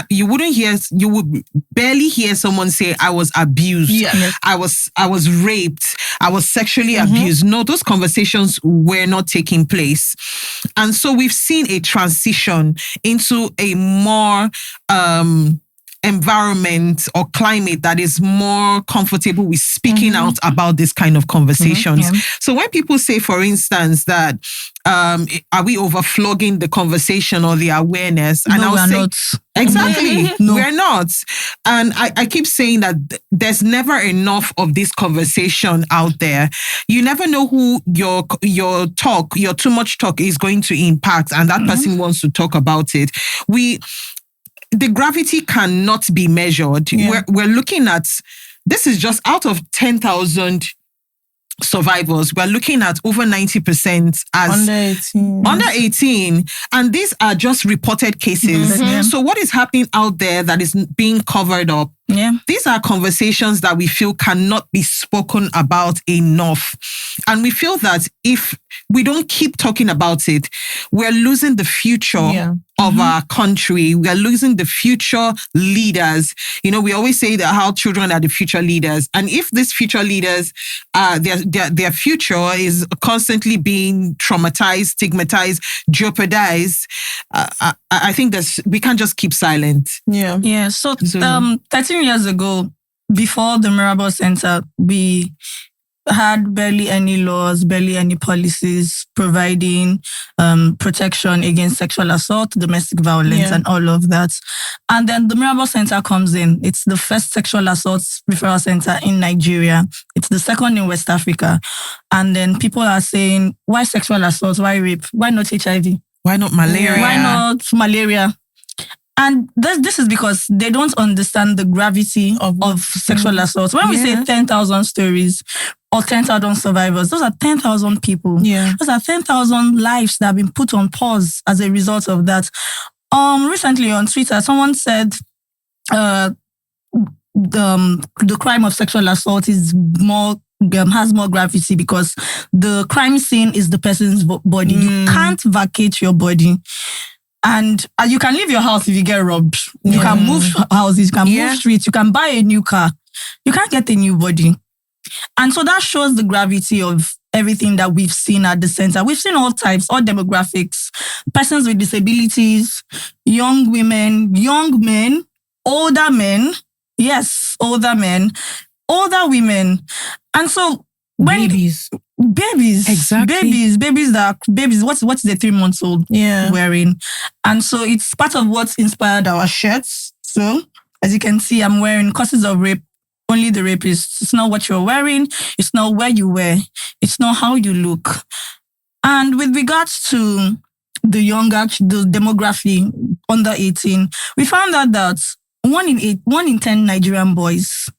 you would barely hear someone say, I was abused. Yeah. I was raped. I was sexually abused. No, those conversations were not taking place. And so we've seen a transition into a more, environment or climate that is more comfortable with speaking out about this kind of conversations. So when people say, for instance, that are we overflogging the conversation or the awareness? And No, I'll say, not. exactly, No. we're not. And I keep saying that there's never enough of this conversation out there. You never know who your too much talk is going to impact, and that person wants to talk about it. The gravity cannot be measured. Yeah. We're looking at, this is just out of 10,000 survivors, we're looking at over 90% as under 18. And these are just reported cases. So what is happening out there that is being covered up? Yeah. These are conversations that we feel cannot be spoken about enough. And we feel that if we don't keep talking about it, we're losing the future of our country. We are losing the future leaders. You know, we always say that how children are the future leaders. And if these future leaders, their future is constantly being traumatized, stigmatized, jeopardized, I think we can't just keep silent. Yeah. Yeah. So 13 years ago, before the Mirabel Centre, we had barely any laws, barely any policies providing protection against sexual assault, domestic violence, and all of that. And then the Mirabel Centre comes in. It's the first sexual assault referral center in Nigeria. It's the second in West Africa. And then people are saying, why sexual assault? Why rape? Why not HIV? Why not malaria? Why not malaria? And this is because they don't understand the gravity of sexual assault. When we say 10,000 stories or 10,000 survivors, those are 10,000 people. Yeah. Those are 10,000 lives that have been put on pause as a result of that. Recently on Twitter, someone said the crime of sexual assault is has more gravity because the crime scene is the person's body. You can't vacate your body. And you can leave your house if you get robbed. You can move houses, you can move streets, you can buy a new car. You can't get a new body. And so that shows the gravity of everything that we've seen at the center. We've seen all types, all demographics, persons with disabilities, young women, young men, older men, older men, older women. And so babies, exactly. Babies. What's the 3 months old wearing? And so it's part of what's inspired our shirts. So as you can see, I'm wearing Causes of Rape. Only the rapist. It's not what you're wearing. It's not where you wear. It's not how you look. And with regards to the demography under 18, we found out that 1 in 10 Nigerian boys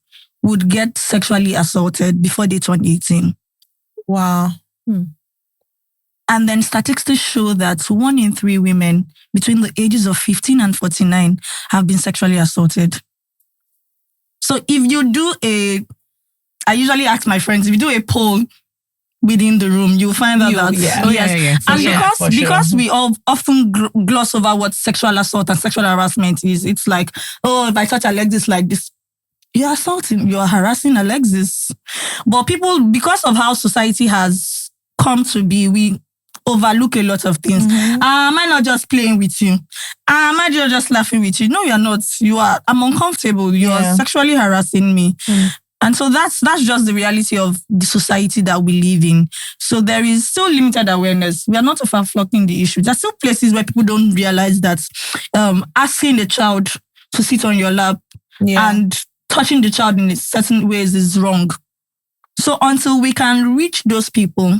would get sexually assaulted before they turn 18. Wow. And then statistics show that 1 in 3 women between the ages of 15 and 49 have been sexually assaulted. So if you do I usually ask my friends, if you do a poll within the room, you'll find out that. And because we all often gloss over what sexual assault and sexual harassment is, it's like, oh, if I touch Alexis like this, you're assaulting, you're harassing Alexis. But people, because of how society has come to be, we overlook a lot of things. Am I not just playing with you? Am I just laughing with you? No, you're not. I'm uncomfortable. You're sexually harassing me. And so that's just the reality of the society that we live in. So there is still limited awareness. We are not overflocking the issue. There's still places where people don't realize that asking a child to sit on your lap and touching the child in certain ways is wrong. So until we can reach those people,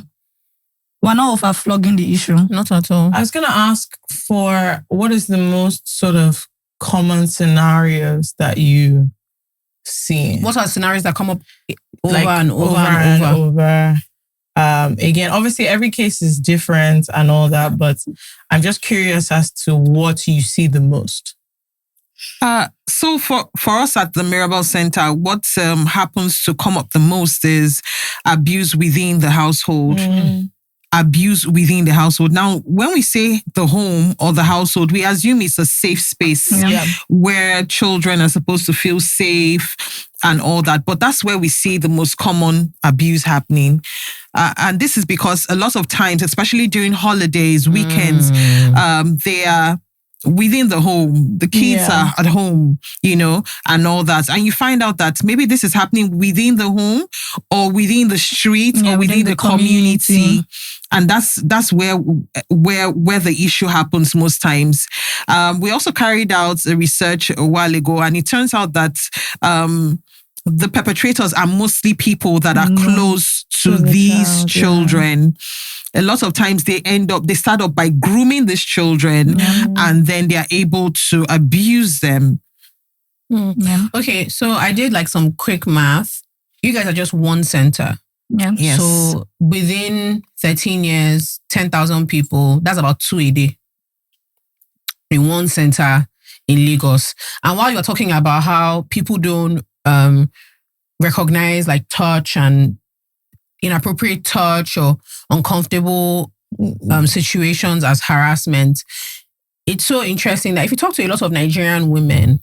we're not overflogging the issue. Not at all. I was going to ask for what is the most sort of common scenarios that you see? What are scenarios that come up over Like, and over? Again, obviously every case is different and all that, but I'm just curious as to what you see the most. So for us at the Mirabel Centre, what happens to come up the most is abuse within the household. abuse within the household. Now, when we say the home or the household, we assume it's a safe space where children are supposed to feel safe and all that. But that's where we see the most common abuse happening. And this is because a lot of times, especially during holidays, weekends, they are within the home. The kids are at home, and all that. And you find out that maybe this is happening within the home or within the street or within the community. And that's where the issue happens most times. We also carried out a research a while ago, and it turns out that the perpetrators are mostly people that are close to these children. A lot of times they start up by grooming these children and then they are able to abuse them. Okay, so I did like some quick math. You guys are just one center. Yeah. Yes. So within 13 years, 10,000 people, that's about 2 a day in one center in Lagos. And while you're talking about how people don't recognize like touch and inappropriate touch or uncomfortable situations as harassment, it's so interesting that if you talk to a lot of Nigerian women,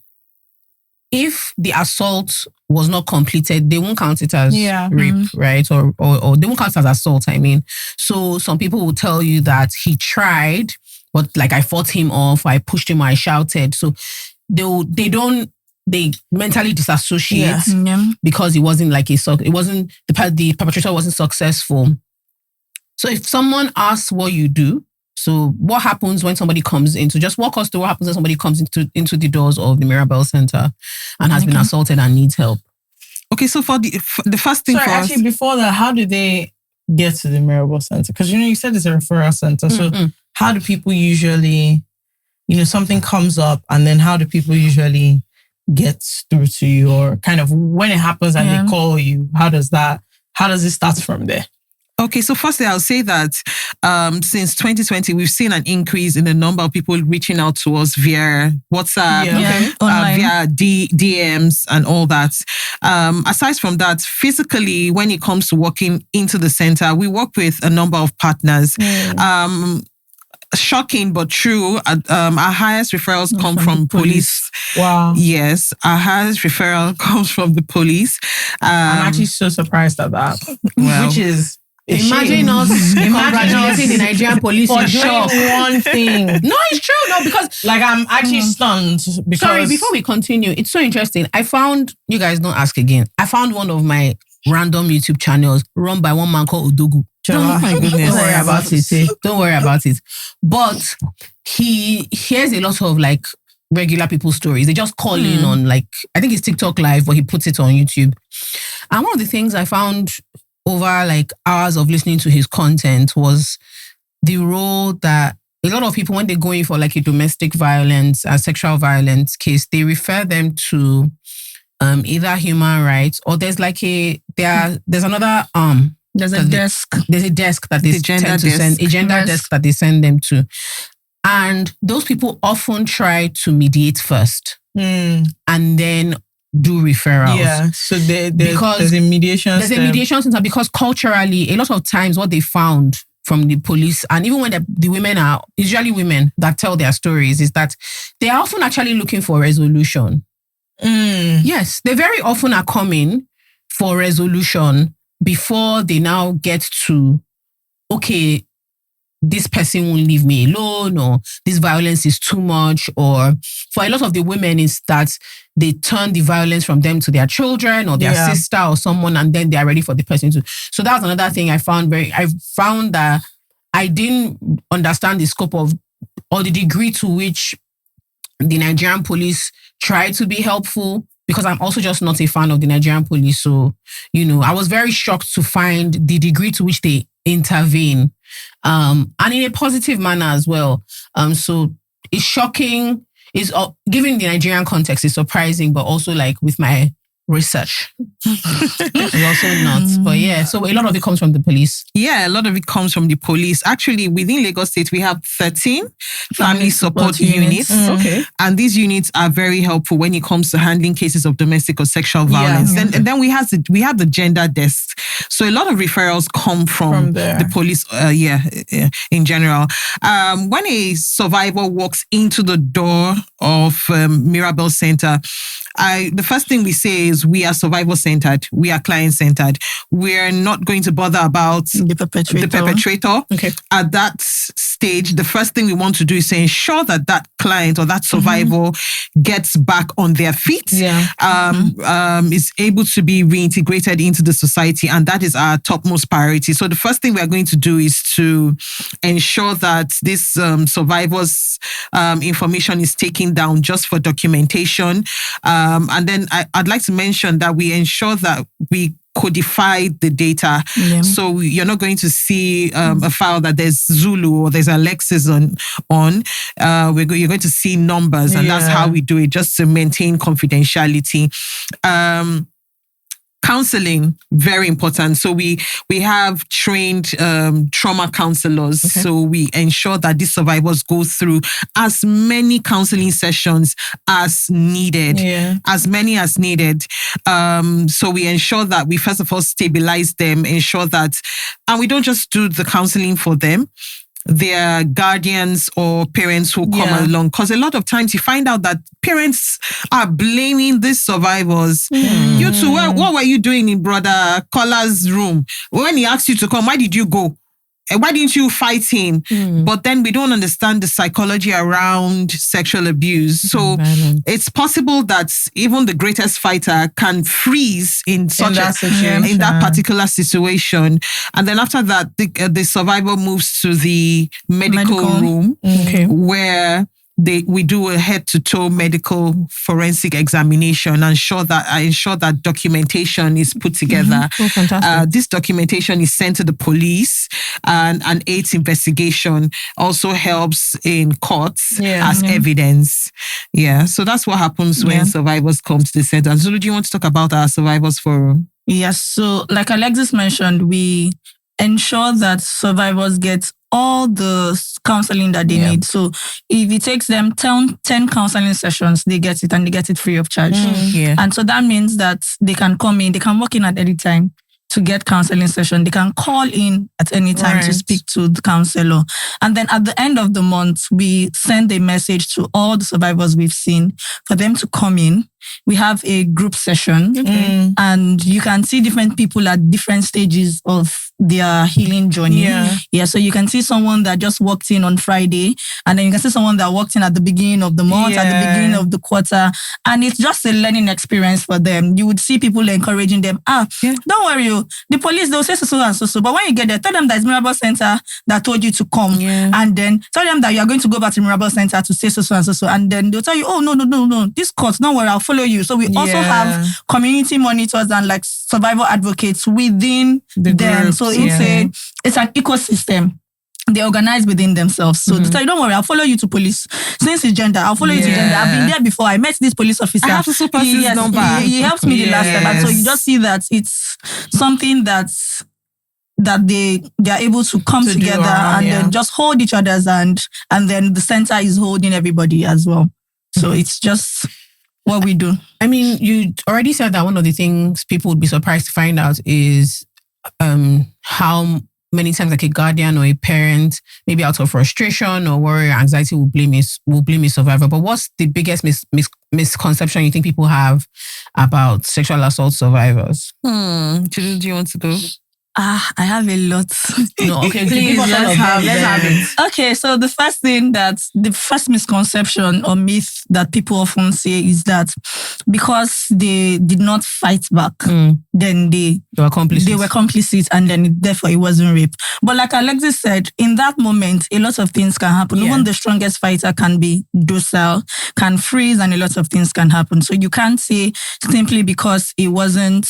if the assault was not completed, they won't count it as rape, right? Or they won't count it as assault, I mean. So some people will tell you that he tried, but like I fought him off, I pushed him, I shouted. So they mentally disassociate because it wasn't like the perpetrator wasn't successful. So if someone asks what you do, so what happens when somebody comes into, just walk us through what happens when somebody comes into the doors of the Mirabel Centre and has been assaulted and needs help. Okay, so for the first thing actually, before that, how do they get to the Mirabel Centre? Because, you said it's a referral centre. So how do people usually, something comes up and then how do people usually get through to you, or kind of when it happens and they call you, how does it start from there? Okay, so firstly, I'll say that since 2020, we've seen an increase in the number of people reaching out to us via WhatsApp, via DMs and all that. Aside from that, physically, when it comes to walking into the center, we work with a number of partners. Shocking but true. Our highest referrals come from police. Wow. Yes, our highest referral comes from the police. I'm actually so surprised at that. Well, which is imagine us congratulating the Nigerian police for in shock. doing one thing. No, it's true. No, because like I'm actually stunned. Because sorry, before we continue, it's so interesting. I found, you guys don't ask again. I found one of my random YouTube channels run by one man called Odogu. Oh my goodness. Don't worry about it. Don't worry about it. But he hears a lot of like regular people's stories. They just call in on like, I think it's TikTok live, but he puts it on YouTube. And one of the things I found over like hours of listening to his content was the role that a lot of people, when they're going for like a domestic violence and sexual violence case, they refer them to either human rights or there's like there's another There's a desk. There's a desk that they tend to send, a gender desk that they send them to. And those people often try to mediate first and then do referrals. Yeah, so there's a mediation There's a mediation center because culturally, a lot of times what they found from the police, and even when the women are, usually women that tell their stories, is that they are often actually looking for resolution. Yes, they very often are coming for resolution before they now get to, okay, this person won't leave me alone, or this violence is too much, or for a lot of the women is that they turn the violence from them to their children or their sister or someone, and then they are ready for the person to. So that's another thing I found that I didn't understand the scope of, or the degree to which the Nigerian police try to be helpful, because I'm also just not a fan of the Nigerian police. So, I was very shocked to find the degree to which they intervene, and in a positive manner as well. So it's shocking. It's given the Nigerian context, it's surprising, but also like with my research. It's also not. But yeah, so a lot of it comes from the police. Yeah, a lot of it comes from the police. Actually, within Lagos State, we have 13 family support units. Okay. And these units are very helpful when it comes to handling cases of domestic or sexual violence. And then we have the gender desk. So a lot of referrals come from the police, in general. When a survivor walks into the door of Mirabel Centre, the first thing we say is we are survivor-centered, we are client-centered. We're not going to bother about the perpetrator. Okay. At that stage, the first thing we want to do is to ensure that that client or that survivor gets back on their feet, is able to be reintegrated into the society, and that is our topmost priority. So the first thing we are going to do is to ensure that this survivor's information is taken down just for documentation. And then I'd like to mention that we ensure that we codify the data. Yeah. So you're not going to see a file that there's Zulu or there's Alexis on. You're going to see numbers, and that's how we do it, just to maintain confidentiality. Counseling, very important. So we have trained trauma counselors. Okay. So we ensure that these survivors go through as many counseling sessions as needed. As many as needed. So we ensure that we first of all stabilize them, ensure that, and we don't just do the counseling for them, their guardians or parents who come along. Because a lot of times you find out that parents are blaming these survivors. You too, what were you doing in Brother Collar's room? When he asked you to come, why did you go? Why didn't you fight him? But then we don't understand the psychology around sexual abuse. So it's possible that even the greatest fighter can freeze in that particular situation. And then after that, the survivor moves to the medical room, where we do a head-to-toe medical forensic examination and ensure that documentation is put together. This documentation is sent to the police, and an AIDS investigation also helps in courts as evidence. Yeah, so that's what happens when survivors come to the center. Zulu, do you want to talk about our survivors forum? Yes, so like Alexis mentioned, we ensure that survivors get all the counseling that they need. So if it takes them 10 counseling sessions, they get it, and they get it free of charge. And so that means that they can come in, they can walk in at any time to get counseling session. They can call in at any time to speak to the counselor. And then at the end of the month, we send a message to all the survivors we've seen for them to come in. We have a group session, and you can see different people at different stages of their healing journey. So you can see someone that just walked in on Friday, and then you can see someone that walked in at the beginning of the month, at the beginning of the quarter, and it's just a learning experience for them. You would see people encouraging them. Don't worry, the police, they'll say so and so. But when you get there, tell them that it's Mirabel Centre that told you to come, and then tell them that you are going to go back to Mirabel Centre to say so and so, and then they'll tell you, oh no, this court, don't worry, I'll follow you. So we also have community monitors and like survivor advocates within them. Groups, so it's an ecosystem. They organize within themselves. So they tell you, don't worry, I'll follow you to police. Since it's gender, I'll follow you to gender. I've been there before. I met this police officer. I have to super his number. He helped me the last time. And so you just see that it's something that they are able to come together and then just hold each other's hand. And then the center is holding everybody as well. So it's just what we do. I mean, you already said that one of the things people would be surprised to find out is how many times like a guardian or a parent, maybe out of frustration or worry or anxiety, will blame a survivor. But what's the biggest misconception you think people have about sexual assault survivors? Do you want to go? I have a lot. No, okay, please, let's have it. Okay, so the first misconception or myth that people often say is that because they did not fight back, then they were complicit, and then therefore it wasn't rape. But like Alexis said, in that moment, a lot of things can happen. Even the strongest fighter can be docile, can freeze, and a lot of things can happen. So you can't say simply because it wasn't,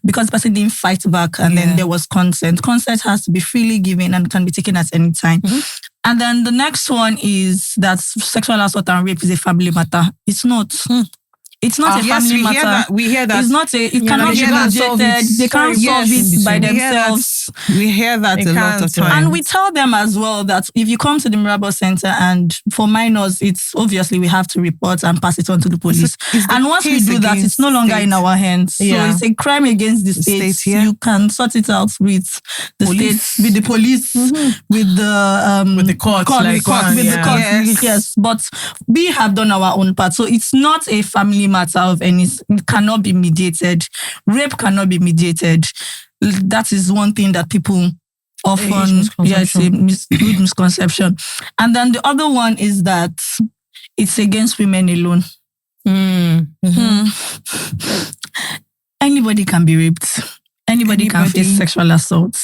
because the person didn't fight back and then there was consent. Consent has to be freely given and can be taken at any time. And then the next one is that sexual assault and rape is a family matter. It's not. It's not a family matter. We hear that. It's not a. It cannot be mediated. They can't solve it by themselves. We hear that a lot of times. And we tell them as well that if you come to the Mirabel Centre, and for minors, it's obviously we have to report and pass it on to the police. And once we do that, it's no longer in our hands. So it's a crime against the state. You can sort it out with the police. State, with the police, with the courts, Yes, but we have done our own part. So it's not a family matter of any. It cannot be mediated. Rape cannot be mediated. That is one thing that people often, it's a good misconception. And then the other one is that it's against women alone. Anybody can be raped. Anybody can face sexual assault.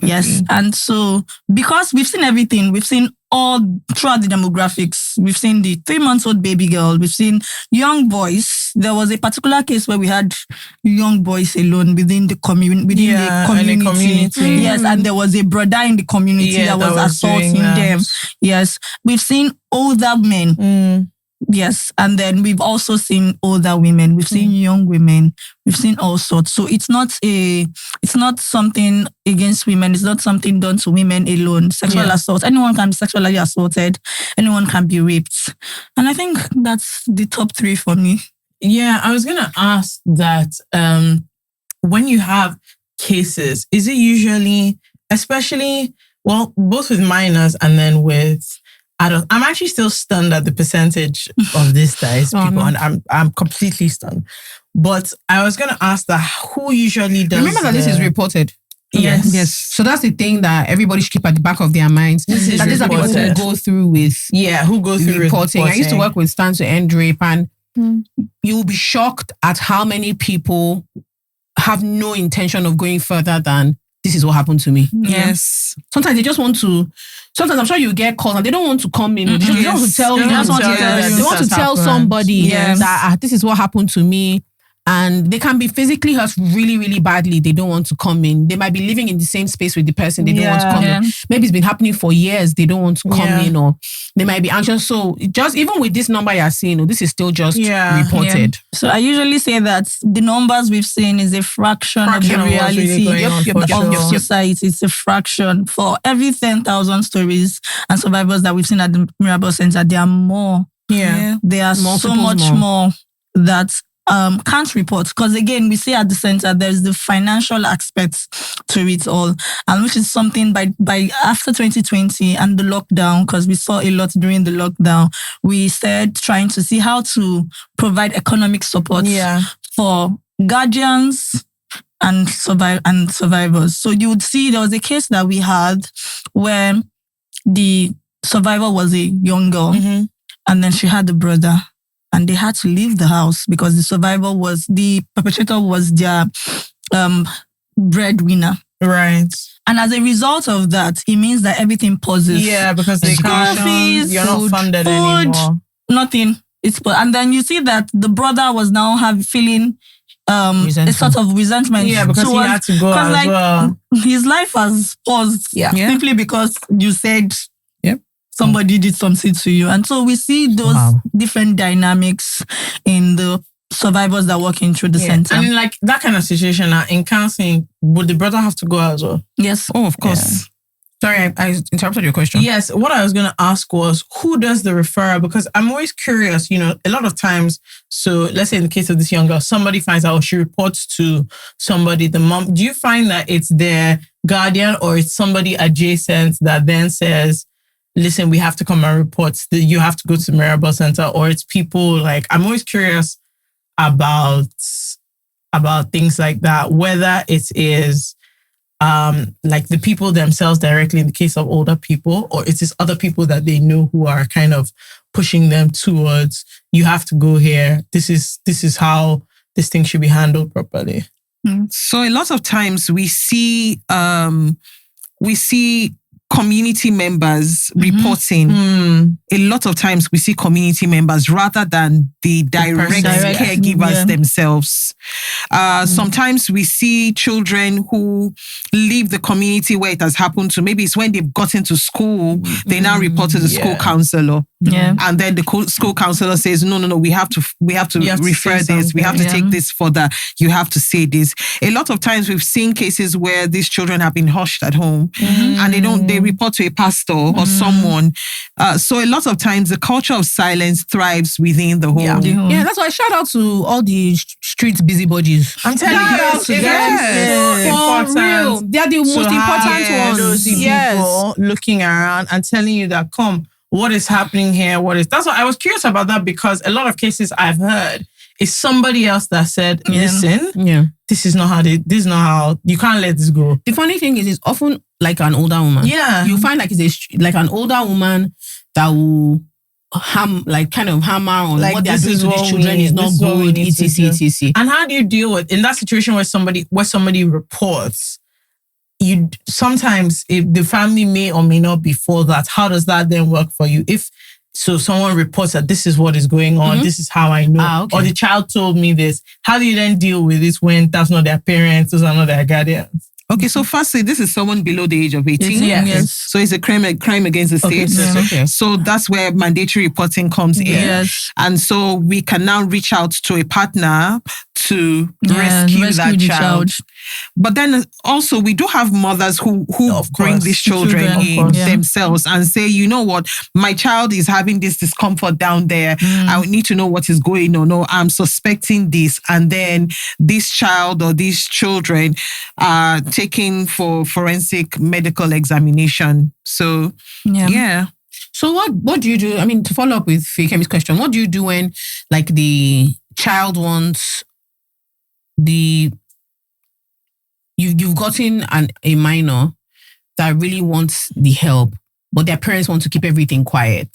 Yes. And so, because we've seen everything, we've seen all throughout the demographics, we've seen the 3-month-old baby girl, we've seen young boys. There was a particular case where we had young boys alone within the community. Yes, and there was a brother in the community that was assaulting them. Yes. We've seen older men. Yes, and then we've also seen older women. We've seen young women. We've seen all sorts. So it's not something against women. It's not something done to women alone. Sexual assault. Anyone can be sexually assaulted. Anyone can be raped. And I think that's the top 3 for me. Yeah, I was gonna ask that. When you have cases, is it usually, especially both with minors and then with adults? I'm actually still stunned at the percentage of this that is people, and I'm completely stunned. But I was going to ask that who usually does. Remember that this is reported. Yes. So that's the thing that everybody should keep at the back of their minds. These are people who go through with who go through reporting. I used to work with Stand to End Rape, and you'll be shocked at how many people have no intention of going further than this is what happened to me. Yes. Sometimes they just want to. Sometimes I'm sure you get calls and they don't want to come in. They don't want to tell you. They want to tell somebody that this is what happened to me. And they can be physically hurt really, really badly. They don't want to come in. They might be living in the same space with the person. They don't want to come in. Maybe it's been happening for years. They don't want to come in, or they might be anxious. So just even with this number you're seeing, this is still just reported. So I usually say that the numbers we've seen is a fraction of the reality of society. It's a fraction. For every 10,000 stories and survivors that we've seen at the Mirabel Centre, there are more. There are so much more that can't report, because again, we see at the center there's the financial aspects to it all, and which is something by after 2020 and the lockdown, because we saw a lot during the lockdown, we started trying to see how to provide economic support for guardians and survivors. So you would see there was a case that we had where the survivor was a young girl, and then she had a brother. And they had to leave the house because the perpetrator was their breadwinner. Right. And as a result of that, it means that everything pauses. Yeah, because they can't, you're not funded anymore. Nothing. And then you see that the brother was now feeling a sort of resentment. Yeah, because he had to go as well. His life has paused simply because you said somebody did something to you. And so we see those different dynamics in the survivors that are working through the center. And like that kind of situation, in counseling, would the brother have to go as well? Yes. Oh, of course. Sorry, I interrupted your question. Yes, what I was going to ask was, who does the referral? Because I'm always curious, a lot of times, so let's say in the case of this young girl, somebody finds out, she reports to somebody, the mom. Do you find that it's their guardian or it's somebody adjacent that then says, listen, we have to come and report, you have to go to Mirabel Centre, or it's people like, I'm always curious about things like that, whether it is like the people themselves directly in the case of older people, or it is other people that they know who are kind of pushing them towards, you have to go here. This is how this thing should be handled properly. So a lot of times we see community members reporting. A lot of times we see community members rather than the direct caregivers themselves. Sometimes we see children who leave the community where it has happened to. Maybe it's when they've gotten to school, they now report to the school counselor. Yeah. And then the school counselor says, no, we have to refer this. We have to take this further. You have to say this. A lot of times we've seen cases where these children have been hushed at home and they report to a pastor or someone. So a lot of times the culture of silence thrives within the home. Yeah, that's why I shout out to all the street busybodies. I'm telling you, it's very important. Real. They are the most important ones. Those people looking around and telling you that, come, what is happening here? That's why I was curious about that, because a lot of cases I've heard is somebody else that said, listen, this is not how you can't let this go. The funny thing is, it's often like an older woman. Yeah. You find like it's like an older woman that will hammer on like, what they're doing to these children is not good, etc. And how do you deal with in that situation where somebody reports? You sometimes, if the family may or may not be for that, how does that then work for you? If someone reports that this is what is going on, this is how I know, or the child told me this, how do you then deal with this when that's not their parents, those are not their guardians? Okay, so firstly, this is someone below the age of 18. Yes. So it's a crime against the state. Okay. So that's where mandatory reporting comes in. Yes. And so we can now reach out to a partner to rescue that child. But then also we do have mothers who bring these children in themselves and say, you know what, my child is having this discomfort down there. I would need to know what is going on. No, I'm suspecting this. And then this child or these children are taken for forensic medical examination. So, yeah. So what do you do? I mean, to follow up with Fikemi's question, what do you do when like the child wants you've gotten a minor that really wants the help, but their parents want to keep everything quiet?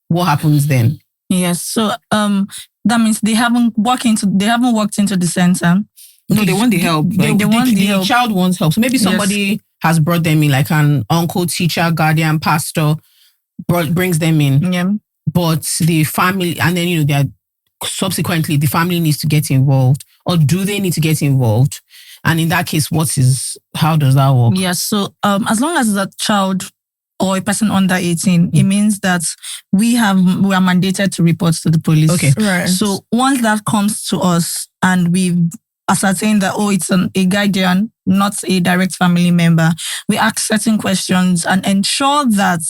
What happens then? Yes. So that means they haven't walked into the center. No, they want the help. They want the help. The child wants help. So maybe somebody has brought them in, like an uncle, teacher, guardian, pastor, brings them in. Yeah. But the family, and then they're subsequently the family needs to get involved, or do they need to get involved? And in that case, how does that work? Yes. So as long as the child or a person under 18, it means that we are mandated to report to the police. Okay. Right. So once that comes to us and we've ascertained that, it's a guardian, not a direct family member, we ask certain questions and ensure that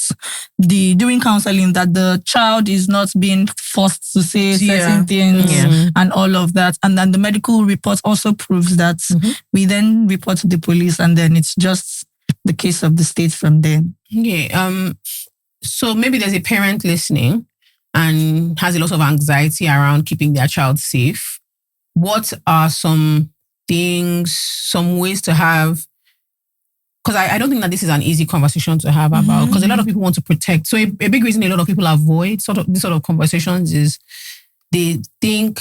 during counseling that the child is not being forced to say certain things and all of that. And then the medical report also proves that. We then report to the police, and then it's just the case of the state from there. Okay. So maybe there's a parent listening and has a lot of anxiety around keeping their child safe. What are some things, some ways to have? Because I don't think that this is an easy conversation to have about, because a lot of people want to protect. So a big reason a lot of people avoid these sort of conversations is they think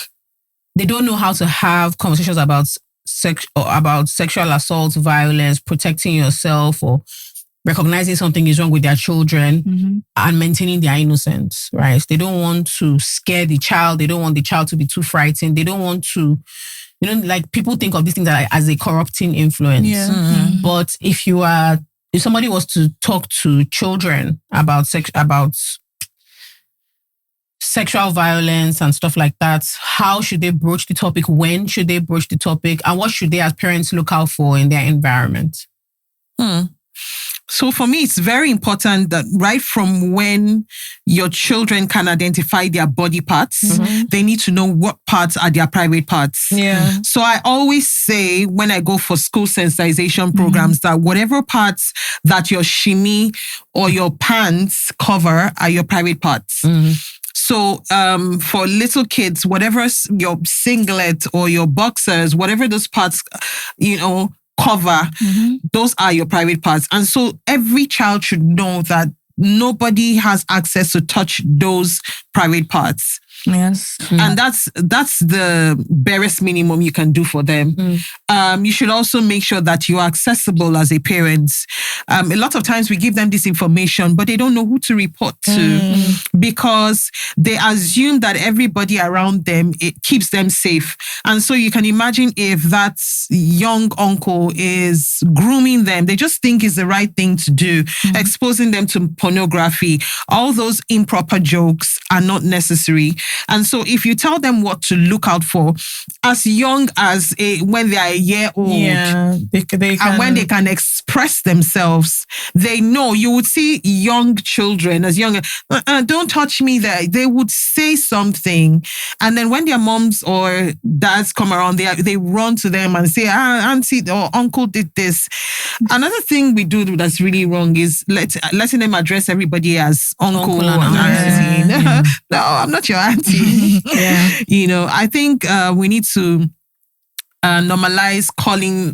they don't know how to have conversations about sexual assault, violence, protecting yourself, or recognizing something is wrong with their children and maintaining their innocence, right? They don't want to scare the child. They don't want the child to be too frightened. They don't want to, like people think of these things as a corrupting influence. Yeah. But if somebody was to talk to children about sexual violence and stuff like that, how should they broach the topic? When should they broach the topic? And what should they as parents look out for in their environment? So for me, it's very important that right from when your children can identify their body parts, they need to know what parts are their private parts. Yeah. So I always say when I go for school sensitization programs that whatever parts that your shimmy or your pants cover are your private parts. So for little kids, whatever your singlet or your boxers, whatever those parts, cover, those are your private parts. And so every child should know that nobody has access to touch those private parts. Yes. And that's the barest minimum you can do for them. You should also make sure that you are accessible as a parent. A lot of times we give them this information, but they don't know who to report to because they assume that everybody around them, it keeps them safe. And so you can imagine if that young uncle is grooming them, they just think it's the right thing to do, exposing them to pornography. All those improper jokes are not necessary. And so if you tell them what to look out for, as young as when they are a year old, they can, and when they can express themselves, they know. You would see young children as young, don't touch me there. They would say something. And then when their moms or dads come around, they run to them and say, auntie or uncle did this. Another thing we do that's really wrong is letting them address everybody as uncle and auntie. No, I'm not your auntie. You know, I think we need to normalize calling,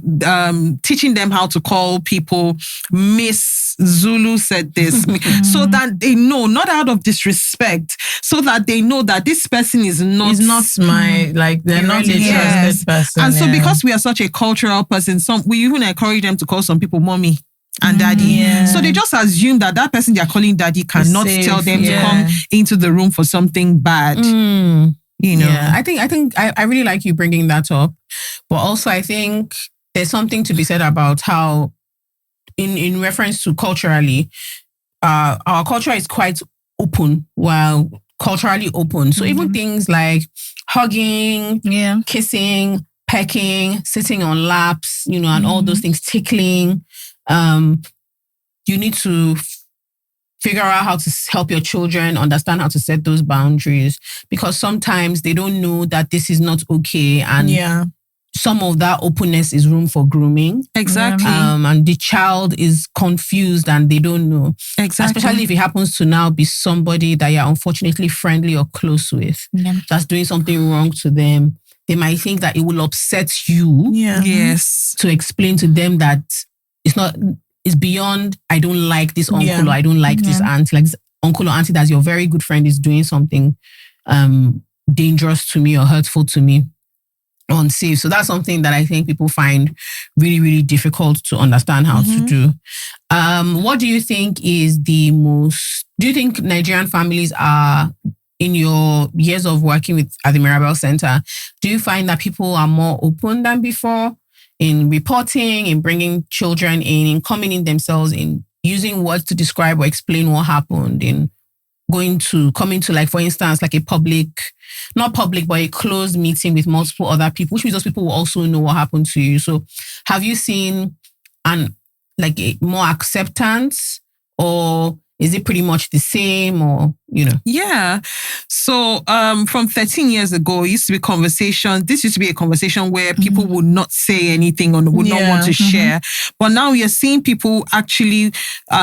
teaching them how to call people Miss Zulu said this, so that they know, not out of disrespect, so that they know that this person is not my, like, they're not a trusted person. And so because we are such a cultural person, we even encourage them to call some people mommy and daddy. So they just assume that person they're calling daddy cannot tell them to come into the room for something bad. You know, I think I really like you bringing that up, but also I think there's something to be said about how, in reference to culturally, our culture is quite open, while culturally open. So even things like hugging, kissing, pecking, sitting on laps, you know, and all those things, tickling, you need to figure out how to help your children understand how to set those boundaries, because sometimes they don't know that this is not okay. And some of that openness is room for grooming. Exactly. And the child is confused and they don't know. Exactly. Especially if it happens to now be somebody that you're unfortunately friendly or close with, that's doing something wrong to them. They might think that it will upset you. Yes. To explain to them that it's beyond, I don't like this uncle or I don't like this auntie. Like this uncle or auntie that's your very good friend is doing something dangerous to me or hurtful to me, unsafe. So that's something that I think people find really, really difficult to understand how to do. What do you think is do you think Nigerian families are, in your years of working at the Mirabel Centre, do you find that people are more open than before in reporting, in bringing children in coming in themselves, in using words to describe or explain what happened, in coming to, like, for instance, like a not public, but a closed meeting with multiple other people, which means those people will also know what happened to you. So have you seen a more acceptance, or is it pretty much the same, or, you know? Yeah. So from 13 years ago, it used to be conversation. This used to be a conversation where people would not say anything or would not want to share. But now you're seeing people actually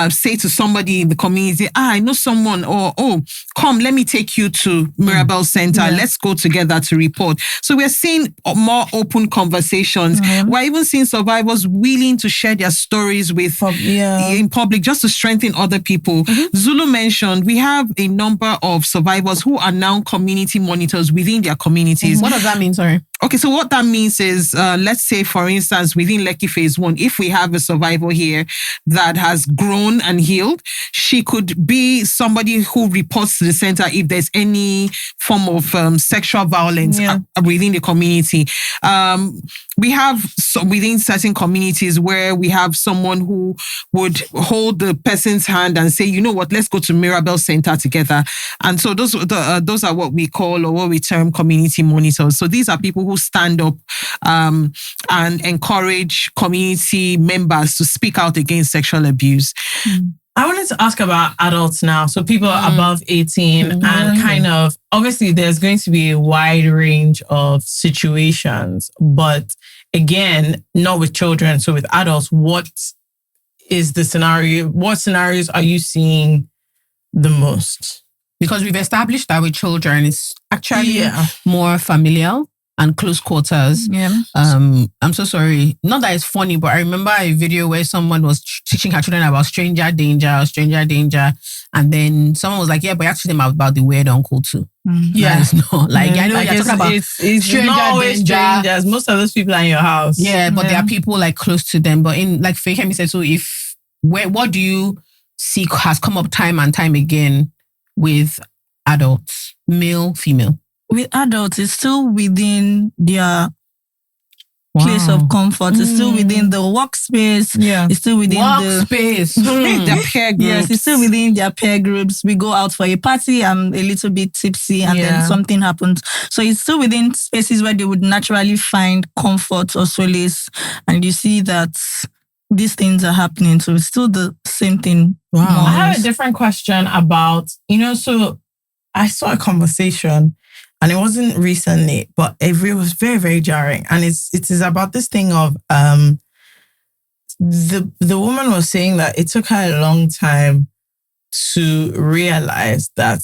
say to somebody in the community, I know someone, or, oh, come, let me take you to Mirabel Centre. Let's go together to report. So we're seeing more open conversations. We're even seeing survivors willing to share their stories in public just to strengthen other people. Zulu mentioned we have a number of survivors who are now community monitors within their communities. What does that mean? Sorry. Okay, so what that means is, let's say, for instance, within Lekki Phase 1, if we have a survivor here that has grown and healed, she could be somebody who reports to the center if there's any form of sexual violence within the community. We have within certain communities where we have someone who would hold the person's hand and say, you know what, let's go to Mirabel Centre together. And so those are what we call, or what we term, community monitors. So these are people who stand up and encourage community members to speak out against sexual abuse. I wanted to ask about adults now. So people are above 18 and kind of, obviously there's going to be a wide range of situations, but again, not with children. So with adults, what is the scenario? What scenarios are you seeing the most? Because we've established that with children, it's actually more familial and close quarters. I'm so sorry. Not that it's funny, but I remember a video where someone was teaching her children about stranger danger. And then someone was like, yeah, but actually them about the weird uncle too. Yeah, it's not like I know Like you're talking about it's stranger not always danger. strangers. Most of those people are in your house. Yeah, but there are people like close to them. But in like Fekemi said, so what do you see has come up time and time again with adults, male, female? With adults, it's still within their place of comfort. It's still within the workspace. Yeah. It's still within Workspace. Their peer groups. Yes, it's still within their peer groups. We go out for a party, I'm a little bit tipsy, and then something happens. So it's still within spaces where they would naturally find comfort or solace. And you see that these things are happening. So it's still the same thing. Wow. I have a different question about, so I saw a conversation and it wasn't recently, but it was very, very jarring. And it is about this thing of the woman was saying that it took her a long time to realize that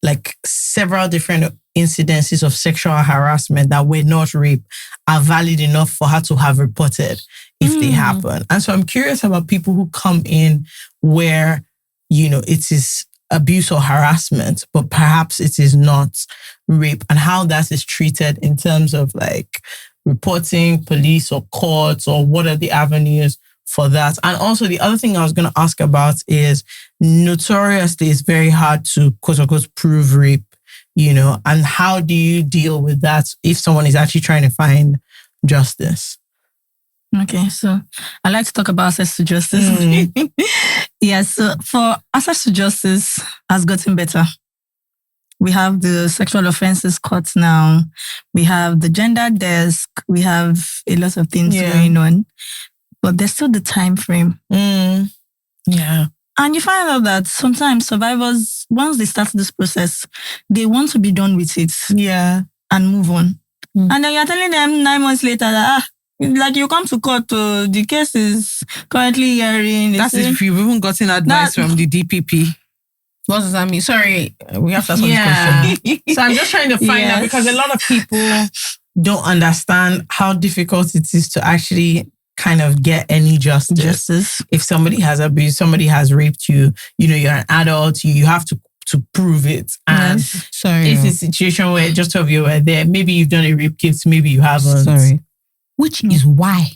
like several different incidences of sexual harassment that were not rape are valid enough for her to have reported if they happen. And so I'm curious about people who come in where, it is abuse or harassment, but perhaps it is not rape, and how that is treated in terms of like reporting, police or courts, or what are the avenues for that. And also the other thing I was going to ask about is notoriously it's very hard to quote unquote prove rape, and how do you deal with that if someone is actually trying to find justice? Okay, so I like to talk about access to justice. So for access to justice has gotten better. We have the sexual offences court now. We have the gender desk. We have a lot of things going on. But there's still the time frame. Yeah. And you find out that sometimes survivors, once they start this process, they want to be done with it. Yeah. And move on. And then you're telling them 9 months later that, like you come to court, the case is currently hearing. That's if you've even gotten advice from the DPP. What does that mean? Sorry, we have to ask this question. So I'm just trying to find out, because a lot of people don't understand how difficult it is to actually kind of get any justice. If somebody has abused, somebody has raped you, you're an adult, you have to prove it. And it's a situation where just of you were there, maybe you've done a rape case, maybe you haven't. Sorry. Which is why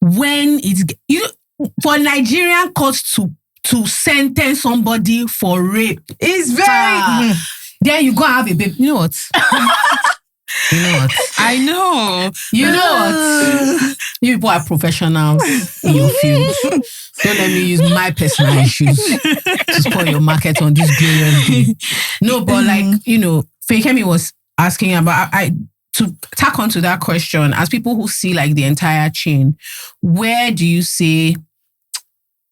when it's for Nigerian courts to sentence somebody for rape, it's very then you go have a baby. You know what? I know. You know what? You people are professionals in your field. Don't let me use my personal issues to spoil your market on this glorious day. No, but like, Fekemi was asking about, to tack onto that question, as people who see like the entire chain, where do you see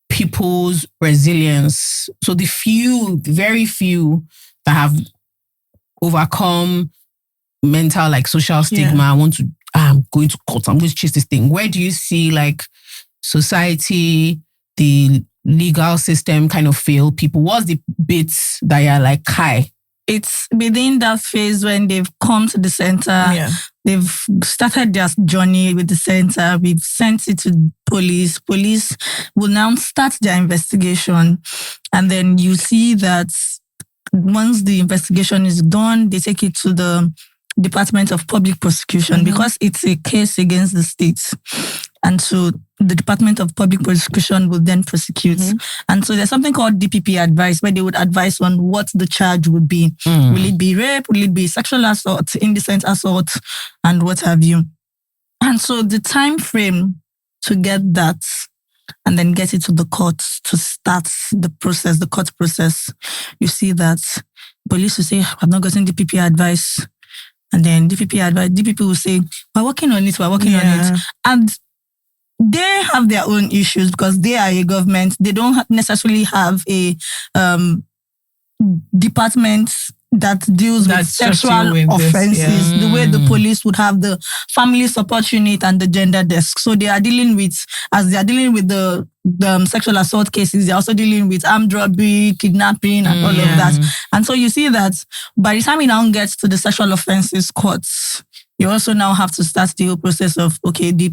people's resilience? So the very few that have overcome mental like social stigma, I'm going to court, I'm going to chase this thing. Where do you see like society, the legal system kind of fail people? What's the bits that you're like, Kai? It's within that phase when they've come to the center, they've started their journey with the center, we've sent it to police. Police will now start their investigation. And then you see that once the investigation is done, they take it to the Department of Public Prosecution because it's a case against the state. And so the Department of Public Prosecution will then prosecute. And so there's something called DPP advice where they would advise on what the charge would be. Will it be rape? Will it be sexual assault, indecent assault, and what have you? And so the time frame to get that and then get it to the court to start the process, the court process, you see that police will say, I've not gotten DPP advice. And then DPP will say, we're working on it. And they have their own issues because they are a government. They don't necessarily have a department that deals with sexual offenses the way the police would have the family support unit and the gender desk. So they are dealing with, as they are dealing with the sexual assault cases, they're also dealing with armed robbery, kidnapping, and all of that. And so you see that by the time it now gets to the sexual offenses courts, you also now have to start the whole process of, okay, the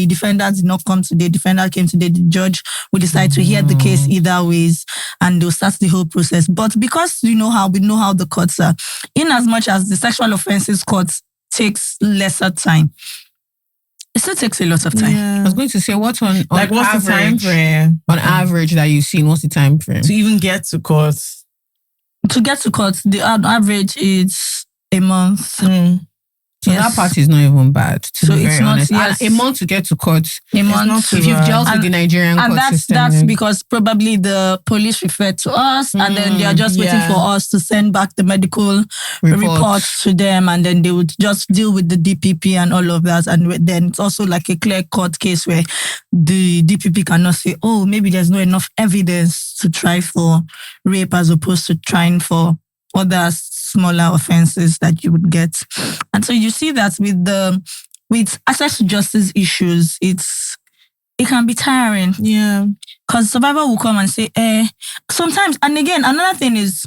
defendant did not come today, defendant came today, the judge will decide to hear the case either ways, and they'll start the whole process. But because we know how the courts are, in as much as the sexual offences court takes lesser time, it still takes a lot of time. I was going to say, what's what's average, the time frame? On average that you've seen, what's the time frame? To even get to court? To get to court, the average is a month. So that part is not even bad, to be very honest. Yes. A month to get to court. A month. If you've dealt with the Nigerian court system. And that's because probably the police referred to us, and then they are just waiting for us to send back the medical reports to them, and then they would just deal with the DPP and all of that. And then it's also like a clear court case where the DPP cannot say, oh, maybe there's not enough evidence to try for rape as opposed to trying for other smaller offenses that you would get. And so you see that with access to justice issues, it can be tiring. Yeah. Because survivor will come and say, sometimes, and again, another thing is,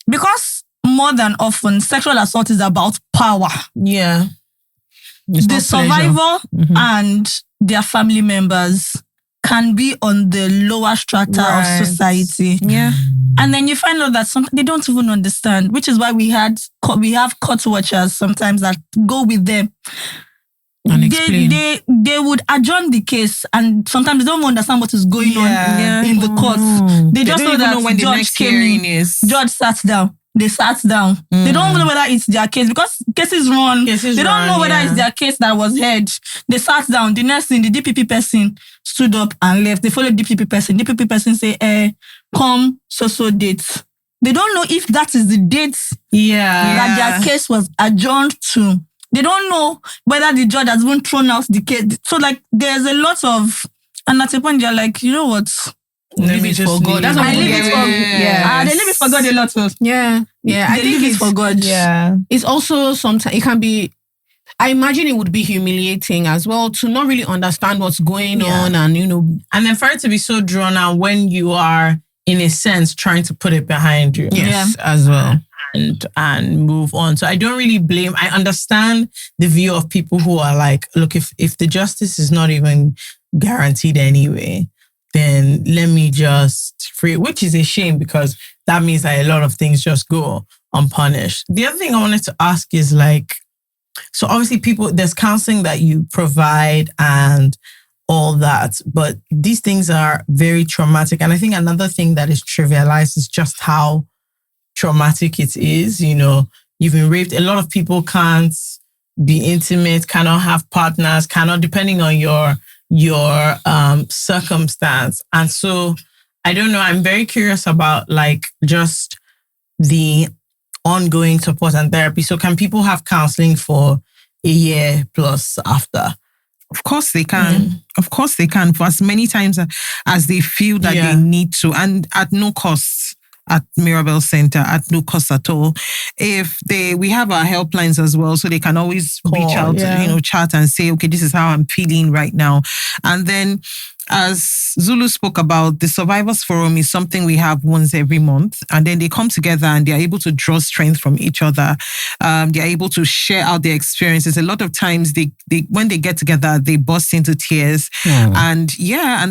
because more than often, sexual assault is about power. Yeah. The survivor and their family members can be on the lower strata of society. Yeah. And then you find out that they don't even understand, which is why we have court watchers sometimes that go with them. And explain. They would adjourn the case, and sometimes they don't understand what is going on in the court. They just know that when the next hearing is. Judge sat down. They sat down. They don't know whether it's their case, because cases run. They don't know whether it's their case that was heard. They sat down. The next thing, the DPP person stood up and left. They followed DPP person. DPP person say, come so date. They don't know if that is the date that their case was adjourned to. They don't know whether the judge has even thrown out the case. So like there's a lot of, and at a point they're like, you know what? Leave it for God. That's what I leave it for they leave it for God a lot. Yeah. I think leave it for God. Yeah. It's also sometimes it can be. I imagine it would be humiliating as well to not really understand what's going on, and and then for it to be so drawn out when you are, in a sense, trying to put it behind you. Yes, as well. And move on. So I don't really blame. I understand the view of people who are like, look, if the justice is not even guaranteed anyway, then let me just free, which is a shame, because that means that a lot of things just go unpunished. The other thing I wanted to ask is like, so obviously there's counseling that you provide and all that, but these things are very traumatic. And I think another thing that is trivialized is just how traumatic it is. You've been raped. A lot of people can't be intimate, cannot have partners, cannot, depending on your circumstance. And so I don't know, I'm very curious about like just the ongoing support and therapy. So can people have counseling for a year plus after? Of course they can. Of course they can, for as many times as they feel that they need to, and at no cost. At Mirabel Centre, at no cost at all. We have our helplines as well, so they can always reach out, chat and say, okay, this is how I'm feeling right now. And then, as Zulu spoke about, the Survivors Forum is something we have once every month, and then they come together and they are able to draw strength from each other. They are able to share out their experiences. A lot of times, they when they get together, they burst into tears, and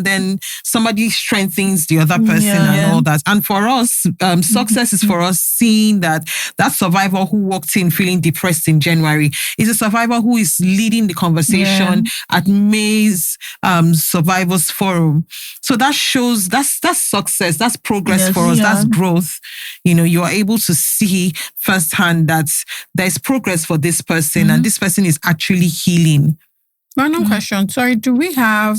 then somebody strengthens the other person and all that. And for us, success is for us seeing that survivor who walked in feeling depressed in January is a survivor who is leading the conversation at May's Survivors Forum. So that shows that's success, that's progress for us, that's growth. You are able to see firsthand that there's progress for this person and this person is actually healing. Random question. Sorry, do we have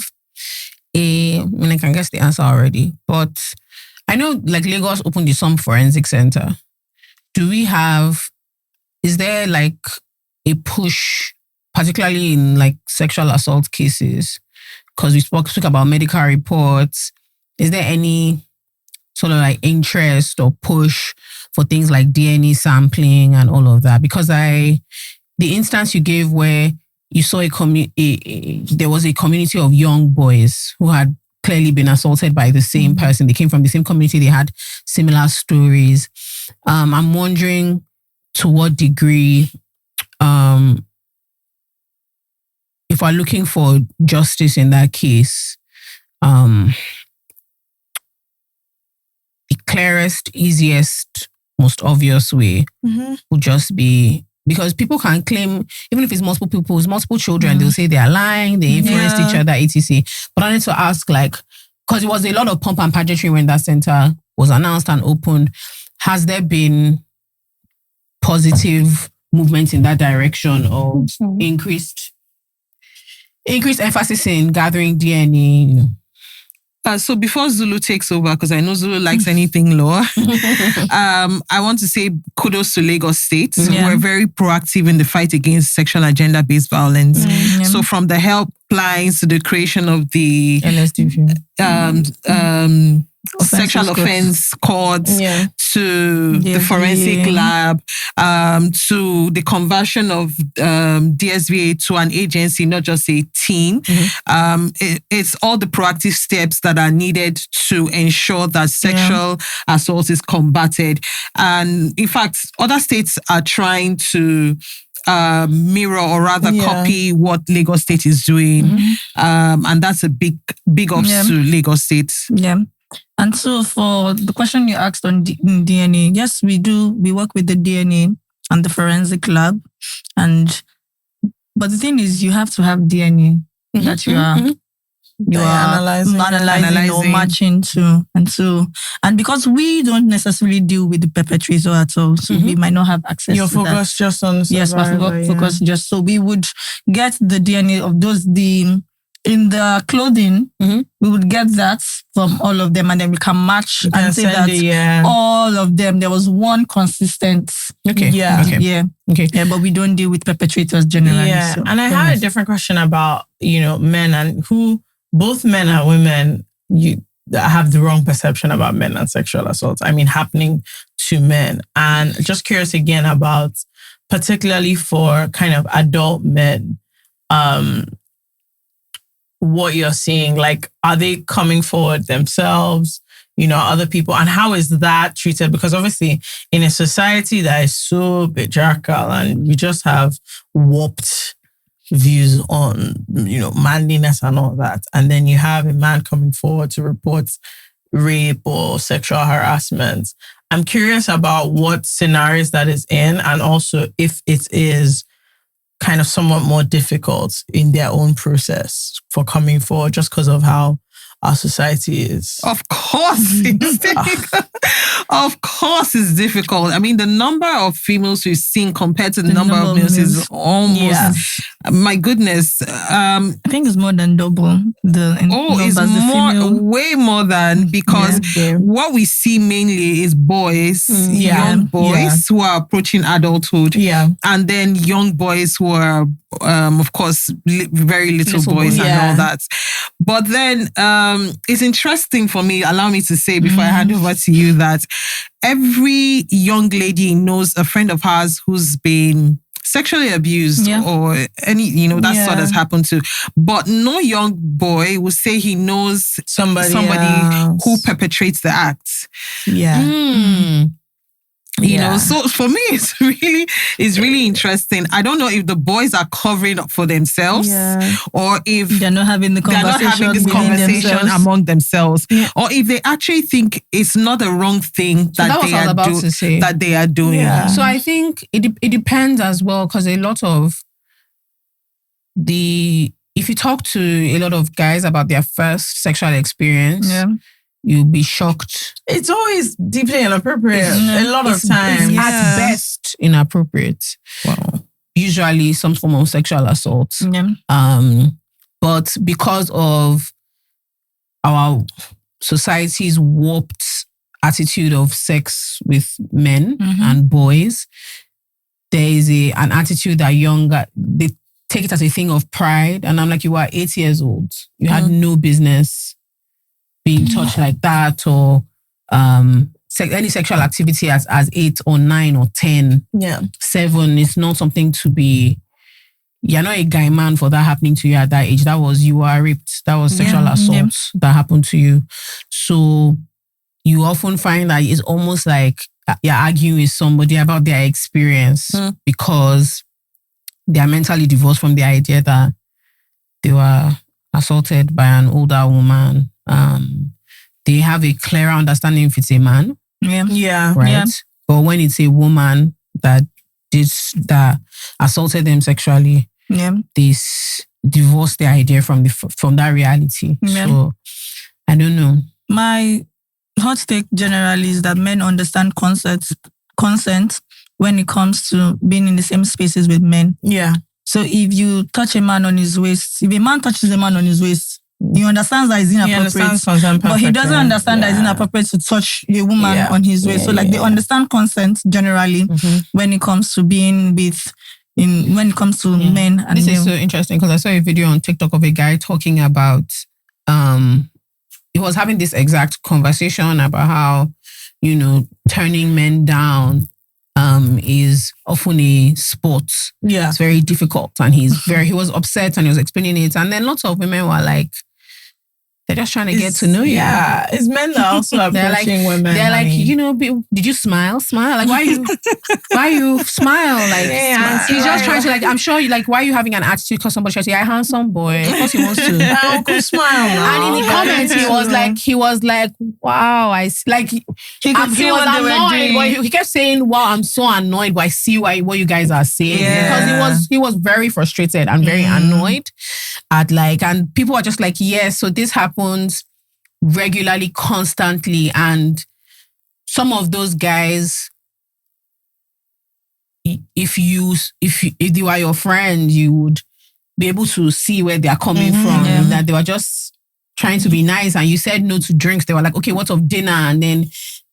I can guess the answer already, but I know like Lagos opened the some forensic center. Is there like a push, particularly in like sexual assault cases? Because we spoke about medical reports. Is there any sort of like interest or push for things like DNA sampling and all of that? Because the instance you gave where you saw there was a community of young boys who had clearly been assaulted by the same person. They came from the same community. They had similar stories. I'm wondering to what degree if we're looking for justice in that case, the clearest, easiest, most obvious way would just be, because people can claim, even if it's multiple people, it's multiple children, they'll say they are lying, they influenced each other, etc. But I need to ask, like, because it was a lot of pomp and pageantry when that center was announced and opened, has there been positive movement in that direction of increased emphasis in gathering DNA, you know? So before Zulu takes over, because I know Zulu likes anything law, I want to say kudos to Lagos State, who were very proactive in the fight against sexual and gender-based violence. So from the helplines to the creation of the sexual offense courts, to the forensic lab, to the conversion of DSVA to an agency, not just a team. It's all the proactive steps that are needed to ensure that sexual assault is combated. And in fact, other states are trying to mirror or rather copy what Lagos State is doing. And that's a big ups to Lagos State. And so for the question you asked on DNA, yes, we do. We work with the DNA and the forensic lab. But the thing is, you have to have DNA that you are analyzing or matching to. And because we don't necessarily deal with the perpetrator at all, so we might not have access to that. Your focus just on survivor. Yes, focus just so we would get the DNA of those in the clothing, we would get that from all of them, and then we can match and say that all of them, there was one consistent. But we don't deal with perpetrators generally. Yeah, so, and I had a different question about, men and who, both men and women, have the wrong perception about men and sexual assault. I mean, happening to men. And just curious again about, particularly for kind of adult men, what you're seeing, like, are they coming forward themselves, other people, and how is that treated? Because obviously in a society that is so patriarchal and we just have warped views on, manliness and all that, and then you have a man coming forward to report rape or sexual harassment. I'm curious about what scenarios that is in, and also if it is kind of somewhat more difficult in their own process for coming forward, just because of how our society is. Of course, it's difficult. Of course, it's difficult. I mean, the number of females we've seen compared to the number of males is almost, my goodness. I think it's more than double. It's way more than, because what we see mainly is boys, young boys who are approaching adulthood, and then young boys who are, of course, very little boys and all that. But then it's interesting for me, allow me to say before I hand over to you, that every young lady knows a friend of hers who's been sexually abused or any, that sort has happened to. But no young boy will say he knows somebody who perpetrates the act. So for me, it's really interesting. I don't know if the boys are covering up for themselves, or if they're not having this conversation among themselves, or if they actually think it's not a wrong thing that they are doing. So I think it depends as well, because a lot of if you talk to a lot of guys about their first sexual experience, you'll be shocked. It's always deeply inappropriate. A lot of times. At best, inappropriate. Wow. Usually some form of sexual assault. But because of our society's warped attitude of sex with men and boys, there is an attitude that they take it as a thing of pride. And I'm like, you are 8 years old. You had no business being touched like that, or any sexual activity as 8 or 9 or 10, 7. It's not something to be. You're not a guy man for that happening to you at that age. You were raped. That was sexual assault that happened to you. So you often find that it's almost like you're arguing with somebody about their experience because they are mentally divorced from the idea that they were assaulted by an older woman, they have a clearer understanding if it's a man. Yeah. Right. Yeah. But when it's a woman that assaulted them sexually, they divorce the idea from that reality. Yeah. So I don't know. My hot take generally is that men understand consent when it comes to being in the same spaces with men. Yeah. So if you touch a man on his waist, if a man touches a man on his waist, he understands that it's inappropriate. But he doesn't understand that it's inappropriate to touch a woman on his waist. So they understand consent generally when it comes to being when it comes to men. And this is so interesting because I saw a video on TikTok of a guy talking about he was having this exact conversation about how, turning men down is often a sport. Yeah. It's very difficult. And he was upset and he was explaining it. And then lots of women were like, they're just trying to get to know you. Yeah, it's men that also are approaching women. They're like, did you smile? Smile. Like, why you smile? Like, he's just trying to, like, I'm sure, why are you having an attitude because somebody tries to say, "I handsome boy." Of course he wants to. Uncle smile. And in the comments, he was like, wow, I like. He was annoyed, but he kept saying, "Wow, I'm so annoyed, but I see what you guys are saying." Because he was very frustrated and very annoyed at and people are just like, yes, so this happens regularly, constantly, and some of those guys, if they were your friend, you would be able to see where they are coming from. That they were just trying to be nice, and you said no to drinks. They were like, okay, what's of dinner? And then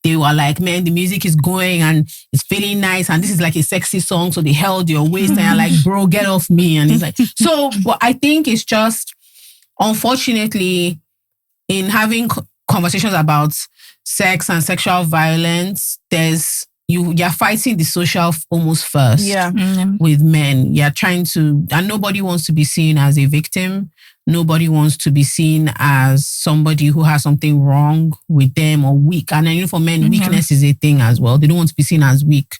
they were like, man, the music is going and it's feeling nice, and this is like a sexy song, so they held your waist and you're like, bro, get off me. And it's like, so, but I think it's just, unfortunately, in having conversations about sex and sexual violence, you're fighting the social almost first with men. You're trying to, and nobody wants to be seen as a victim. Nobody wants to be seen as somebody who has something wrong with them or weak. And then, for men, weakness is a thing as well. They don't want to be seen as weak.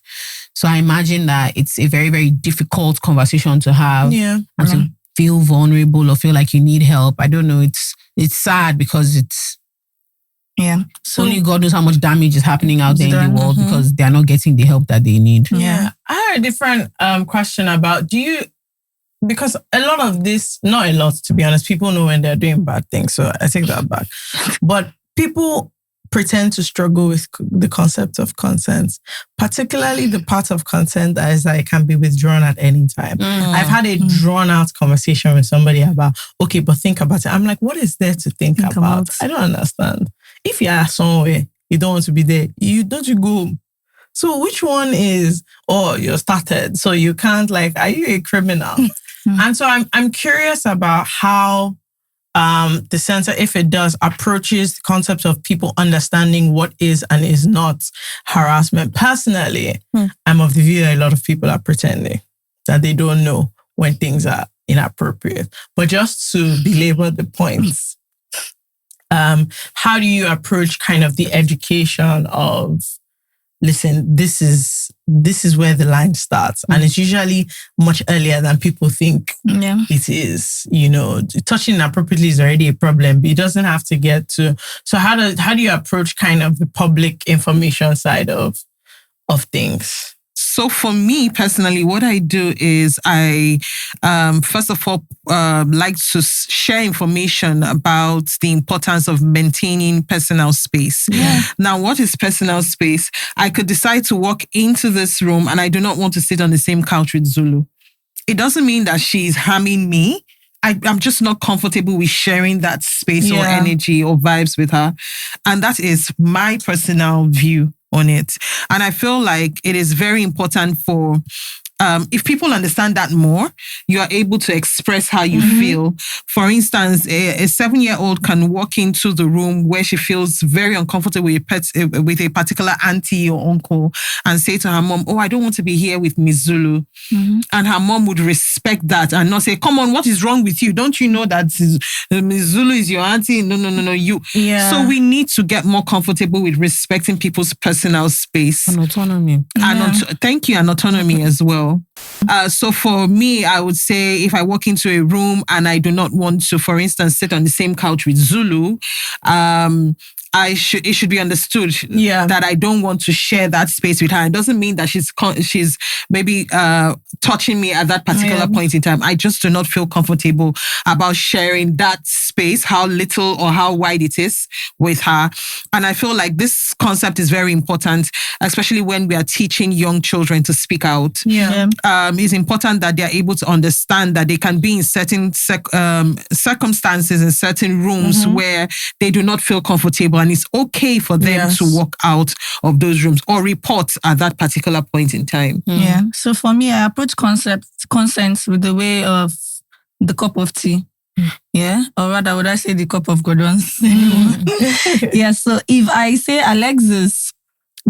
So I imagine that it's a very, very difficult conversation to have. Yeah. And to feel vulnerable or feel like you need help. I don't know. It's sad because it's so only God knows how much damage is happening out there in the world because they're not getting the help that they need. Yeah. I had a different question about, because a lot of this, not a lot to be honest, people know when they're doing bad things, so I take that back. But people pretend to struggle with the concept of consent, particularly the part of consent that is can be withdrawn at any time. I've had a drawn out conversation with somebody about, okay, but think about it. I'm like, what is there to think about? I don't understand. If you are somewhere, you don't want to be there, you go. So which one is, you're started, so you can't, are you a criminal? And so I'm curious about how the center, if it does, approaches the concept of people understanding what is and is not harassment. Personally, I'm of the view that a lot of people are pretending that they don't know when things are inappropriate. But just to belabor the points, how do you approach kind of the education of, listen, this is where the line starts. And it's usually much earlier than people think it is. Touching inappropriately is already a problem, but it doesn't have to get to. So how do you approach kind of the public information side of things? So for me personally, what I do is I, first of all, like to share information about the importance of maintaining personal space. Yeah. Now, what is personal space? I could decide to walk into this room and I do not want to sit on the same couch with Zulu. It doesn't mean that she's harming me. I'm just not comfortable with sharing that space or energy or vibes with her. And that is my personal view on it. And I feel like it is very important for, if people understand that more, you are able to express how you feel. For instance, a 7-year-old can walk into the room where she feels very uncomfortable with a particular auntie or uncle and say to her mom, "Oh, I don't want to be here with Miss Zulu." And her mom would respect that and not say, "Come on, what is wrong with you? Don't you know that Miss Zulu is your auntie?" No, you. Yeah. So we need to get more comfortable with respecting people's personal space. And autonomy. And thank you, and autonomy as well. well. So for me, I would say if I walk into a room and I do not want to, for instance, sit on the same couch with Zulu, it should be understood that I don't want to share that space with her. It doesn't mean that she's maybe touching me at that particular point in time. I just do not feel comfortable about sharing that space, how little or how wide it is, with her. And I feel like this concept is very important, especially when we are teaching young children to speak out. It's important that they are able to understand that they can be in certain circumstances in certain rooms where they do not feel comfortable, and it's okay for them to walk out of those rooms or report at that particular point in time. Yeah. So for me, I approach consent with the way of the cup of tea. Yeah. Or rather, would I say the cup of Gordon's? Yeah. So if I say, Alexis,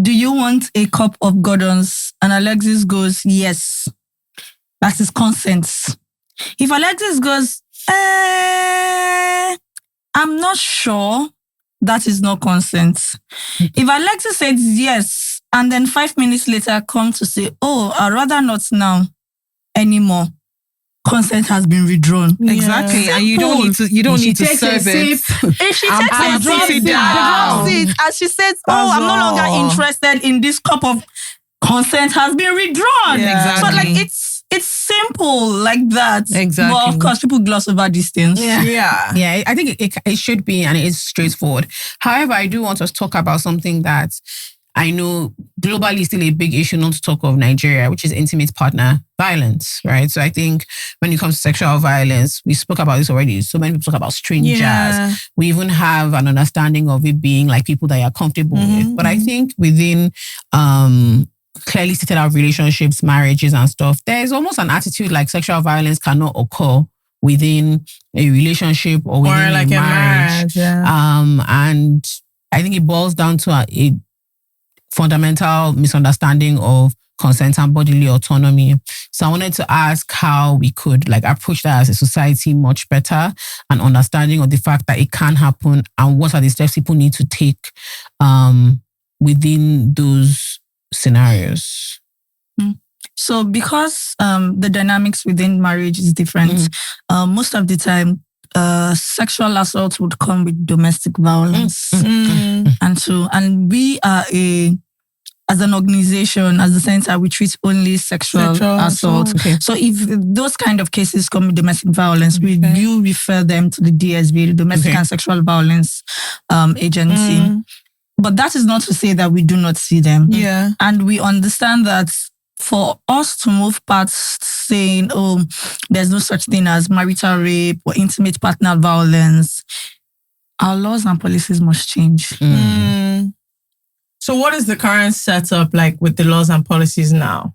do you want a cup of Gordon's? And Alexis goes, yes. That is consent. If Alexis goes, I'm not sure, that is not consent. If Alexis says yes, and then 5 minutes later come to say, oh, I'd rather not now anymore, consent has been withdrawn. Exactly. Simple. And you don't need to serve it. If she takes it, drops it, and she says, oh, I'm no longer interested in this cup of, consent has been withdrawn. Exactly. So like it's simple like that. Exactly. But of course, people gloss over these things. Yeah, I think it should be, and it is straightforward. However, I do want us to talk about something that I know globally is still a big issue, not to talk of Nigeria, which is intimate partner violence, right? So I think when it comes to sexual violence, we spoke about this already. So many people talk about strangers. Yeah. We even have an understanding of it being like people that you're comfortable with. But I think within clearly stated out relationships, marriages and stuff, there's almost an attitude like sexual violence cannot occur within a relationship or within like a marriage. And I think it boils down to a fundamental misunderstanding of consent and bodily autonomy. So I wanted to ask how we could like approach that as a society much better, and understanding of the fact that it can happen, and what are the steps people need to take within those scenarios. So because the dynamics within marriage is different, most of the time sexual assault would come with domestic violence. And we are as an organization, as the center, we treat only sexual assault. Okay. So if those kind of cases come with domestic violence, we do refer them to the DSV, the Domestic and Sexual Violence Agency. But that is not to say that we do not see them. Yeah. And we understand that for us to move past saying, oh, there's no such thing as marital rape or intimate partner violence, our laws and policies must change. So what is the current setup like with the laws and policies now?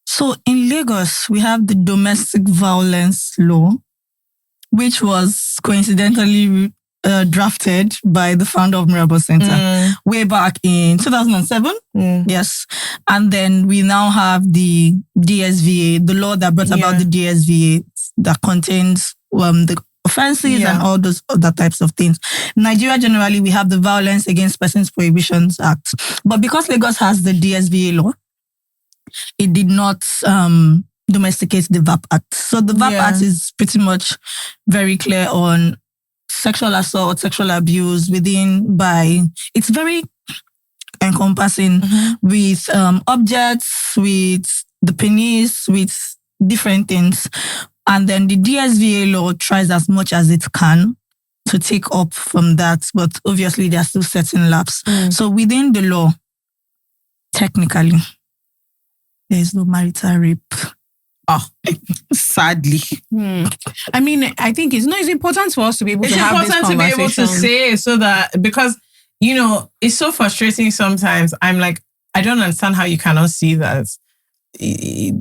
So in Lagos, we have the domestic violence law, which was coincidentally drafted by the founder of Mirabel Centre way back in 2007. Yes. And then we now have the DSVA, the law that brought about the DSVA that contains the offenses and all those other types of things. In Nigeria, generally, we have the Violence Against Persons Prohibitions Act. But because Lagos has the DSVA law, it did not domesticate the VAP Act. So the VAP Act is pretty much very clear on sexual assault, sexual abuse it's very encompassing with objects, with the penis, with different things. And then the DSVA law tries as much as it can to take up from that, but obviously there are still certain laps. So within the law, technically, there is no marital rape. Oh, sadly. I mean, I think it's important for us to be able to have this conversation. It's important to be able to say, so that, because, it's so frustrating sometimes. I'm like, I don't understand how you cannot see that.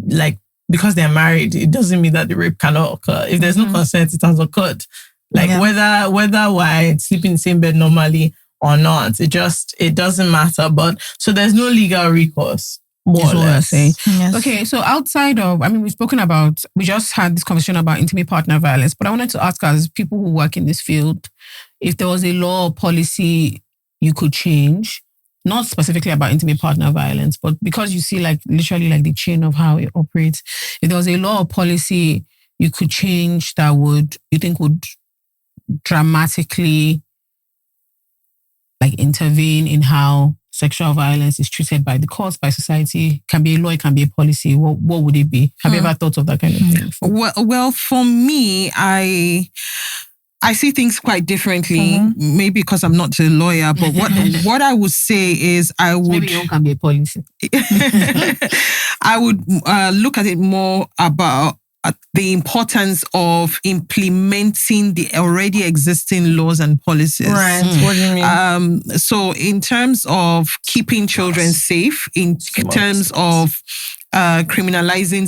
Like, because they're married, it doesn't mean that the rape cannot occur. If there's no consent, it has occurred. Like whether we're sleeping in the same bed normally or not, it doesn't matter. But so there's no legal recourse. More or less. Yes. Okay, so outside of, we just had this conversation about intimate partner violence, but I wanted to ask, as people who work in this field, if there was a law or policy you could change not specifically about intimate partner violence, but because you see like literally like the chain of how it operates. If there was a law or policy you could change that you think would dramatically like intervene in how sexual violence is treated by the courts, by society, can be a law, it can be a policy. What would it be? Have you ever thought of that kind of thing before? Well, for me, I see things quite differently. Maybe because I'm not a lawyer, but what I would say is maybe it can be a policy. I would look at it more about the importance of implementing the already existing laws and policies. Right. What do you mean? So in terms of keeping children safe, in terms of criminalizing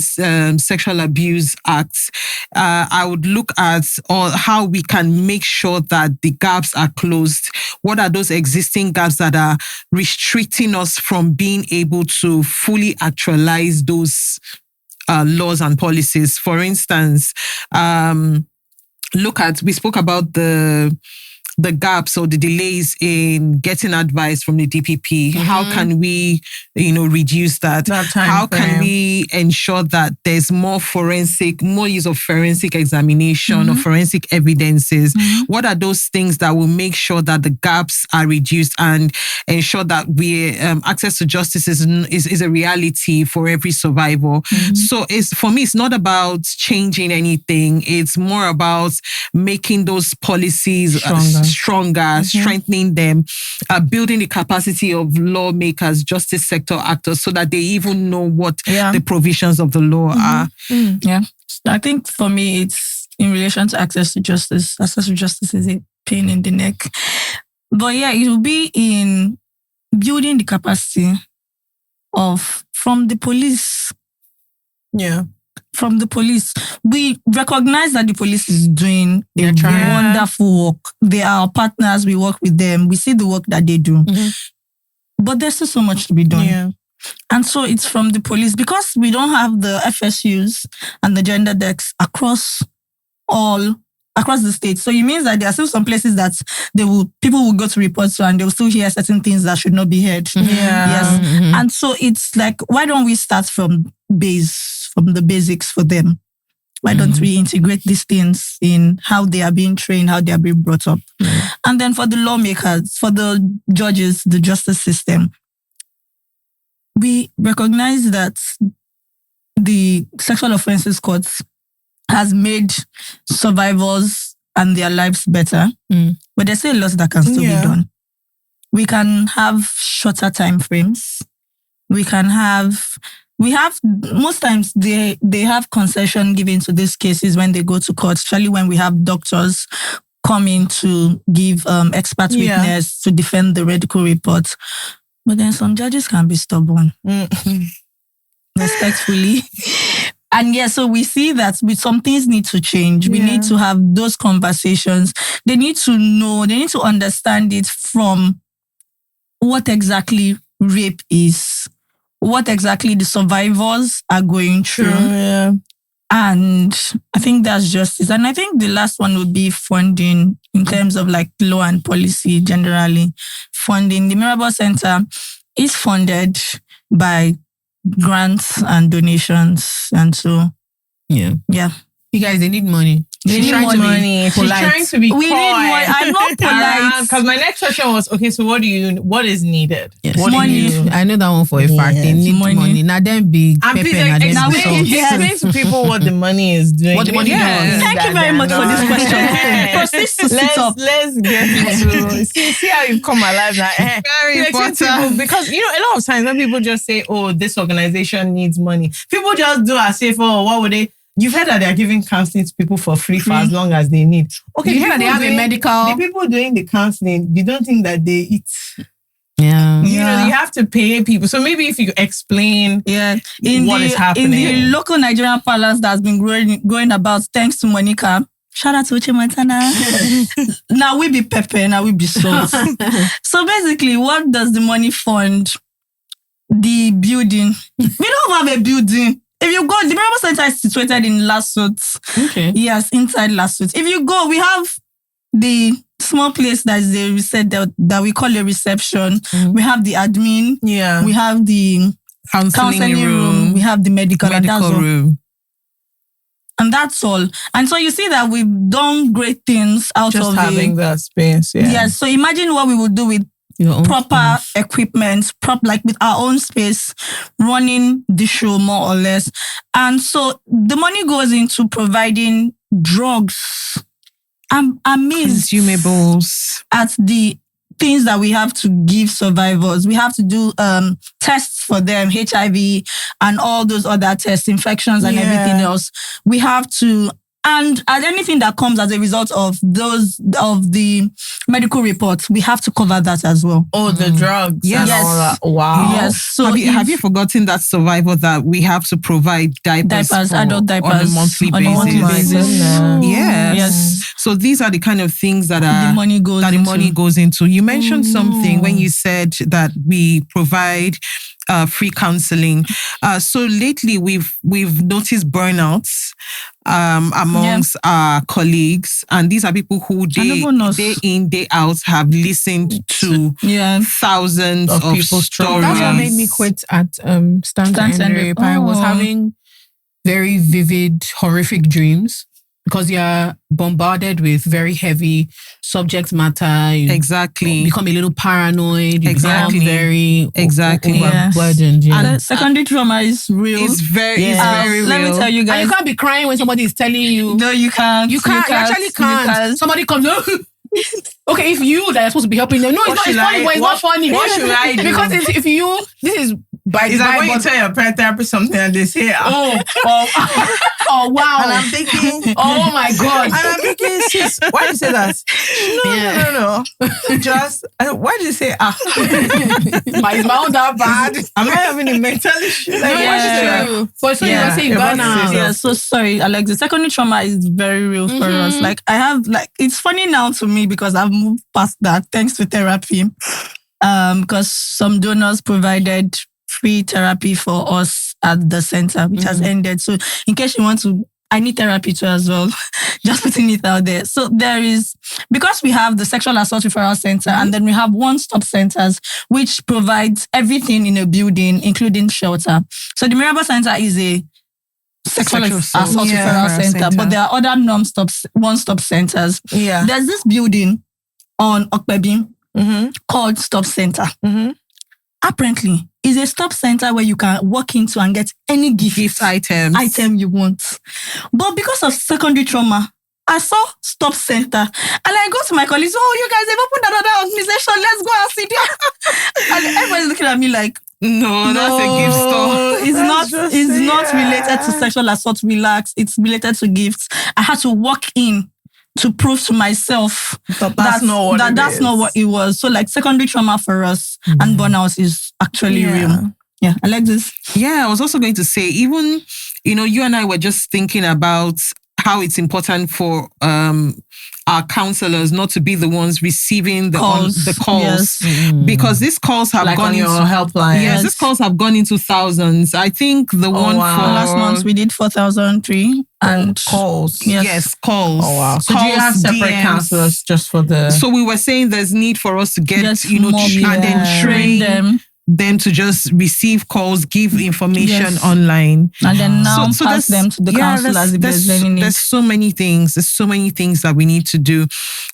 sexual abuse acts, I would look at how we can make sure that the gaps are closed. What are those existing gaps that are restricting us from being able to fully actualize those laws and policies? For instance, we spoke about the gaps or the delays in getting advice from the DPP. How can we, reduce that? How can we ensure that there's more use of forensic examination or forensic evidences? What are those things that will make sure that the gaps are reduced and ensure that access to justice is a reality for every survivor? So for me, it's not about changing anything. It's more about making those policies stronger, strengthening them, building the capacity of lawmakers, justice sector actors, so that they even know what the provisions of the law are. Yeah. I think for me, it's in relation to access to justice. Access to justice is a pain in the neck. But yeah, it will be in building the capacity from the police. Yeah. From the police. We recognize that the police is doing wonderful work. They are our partners. We work with them. We see the work that they do. But there's still so much to be done. Yeah. And so it's from the police, because we don't have the FSUs and the gender decks across the state. So it means that there are still some places that people will go to report to, and they'll still hear certain things that should not be heard. Yes. And so it's like, why don't we start from the basics for them? Why don't we integrate these things in how they are being trained, how they are being brought up? And then for the lawmakers, for the judges, the justice system, we recognize that the sexual offences courts has made survivors and their lives better. But there's still a lot that can still be done. We can have shorter time frames. Most times they have concession given to these cases when they go to court, especially when we have doctors come in to give expert witness to defend the medical report. But then some judges can be stubborn, respectfully. And so we see that some things need to change. We need to have those conversations. They need to know, they need to understand it from what exactly rape is, what exactly the survivors are going through. And I think that's justice. And I think the last one would be funding in terms of like law and policy generally. Funding. The Mirabel Centre is funded by grants and donations. And so, yeah. You guys, they need money. She's trying to be polite. She's trying to be coy. We need money. I'm not polite. Because my next question was, okay, so what is needed? Yes. What money. I know that one for a fact. They need money. Now them big pepper. Explain to people what the money is doing. What the money does. Thank you very much for this question. Proceed to sit up. Let's get into see how you've come alive now. Very important. Because a lot of times when people just say, oh, this organization needs money, people just do as if, oh, what would they? You've heard that they are giving counseling to people for free for as long as they need. Okay, you heard that they have a medical. The people doing the counseling, you don't think that they eat. Yeah. You have to pay people. So maybe if you explain what is happening. In the local Nigerian parlance that's been going about, thanks to Monica. Shout out to Uche Montana. Now we be pepper, now we be salt. So basically, what does the money fund? The building. We don't have a building. If you go, the Mirabel Centre is situated in Lasut. Okay. Yes, inside Lasut. If you go, we have the small place that is a that we call a reception. We have the admin. Yeah. We have the counseling room. We have the medical room. And that's all. And so you see that we've done great things out just of having that space. Yeah. Yes. So imagine what we would do with proper equipment, like with our own space, running the show more or less. And so the money goes into providing drugs. I'm amazed consumables at the things that we have to give survivors. We have to do tests for them, HIV and all those other tests, infections and everything else. We have to, and anything that comes as a result of the medical reports, we have to cover that as well. Oh, the drugs. Yes. And all that. Wow. Yes. So have you forgotten that survivor that we have to provide diapers adult diapers on a monthly basis? Yes. So these are the kind of things that the money goes into. You mentioned something when you said that we provide free counseling. So lately we've noticed burnouts amongst our colleagues, and these are people who day in, day out have listened to thousands of people's stories. That's what made me quit at Stanton. I was having very vivid, horrific dreams because you're bombarded with very heavy subject matter. You become a little paranoid. You become very overburdened. And secondary trauma is real. It's very real. Let me tell you guys. And you can't be crying when somebody is telling you. No, you can't. You actually can't. Somebody comes. Okay, if you that are supposed to be helping them. No, it's funny, but it's not funny. What should I do? Because if you, this is by it's like when you tell your parent therapist something and they say, oh wow. And I'm thinking, oh my God. And I'm thinking, sis, why do you say that? No. Just, why do you say, is my own that bad? Am I having a mental issue? True. But so you were saying burnout. Yeah, so sorry, Alex. The secondary trauma is very real for us. Like it's funny now to me because I've moved past that thanks to therapy. Because some donors provided free therapy for us at the center, which has ended. So in case you want to, I need therapy too as well. Just putting it out there. So there is, because we have the Sexual Assault Referral Center and then we have one-stop centers, which provides everything in a building, including shelter. So the Mirabel Centre is a Sexual Assault Referral Center, but there are other one-stop centers. Yeah. There's this building on Okpebi called Stop Center. Apparently, it's a stop center where you can walk into and get any gift item you want. But because of secondary trauma, I saw Stop Center and I go to my colleagues, you guys have opened another organization, let's go and sit there. And everybody's looking at me like, no, that's a gift store. It's not related to sexual assault, relax. It's related to gifts. I had to walk in to prove to myself that's not what it was. So like secondary trauma for us and burnout is actually real. Yeah, Alexis. Yeah, I was also going to say, even, you and I were just thinking about how it's important for our counselors not to be the ones receiving the calls. Yes. Because these calls have gone on your helpline. Yes, these calls have gone into thousands. I think the one for last month we did 4,003 and calls. Yes, calls. Oh wow. So calls, do you have separate DMs. counselors just for the? So we were saying there's need for us to get and then train them to just receive calls, give information online. And then now pass them to the counselors if there's any need. There's so many things. There's so many things that we need to do.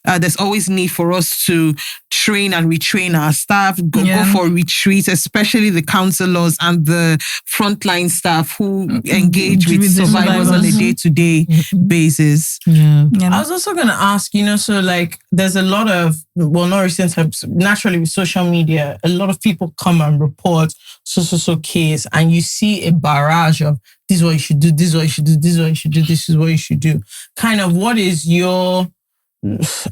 There's always need for us to train and retrain our staff, go for retreats, especially the counselors and the frontline staff who engage with survivors on a day-to-day basis. I was also going to ask, so like there's a lot of, not recent times, naturally with social media, a lot of people come and report so case, and you see a barrage of this is what you should do, this is what you should do, this is what you should do, this is what you should do. Kind of what is your,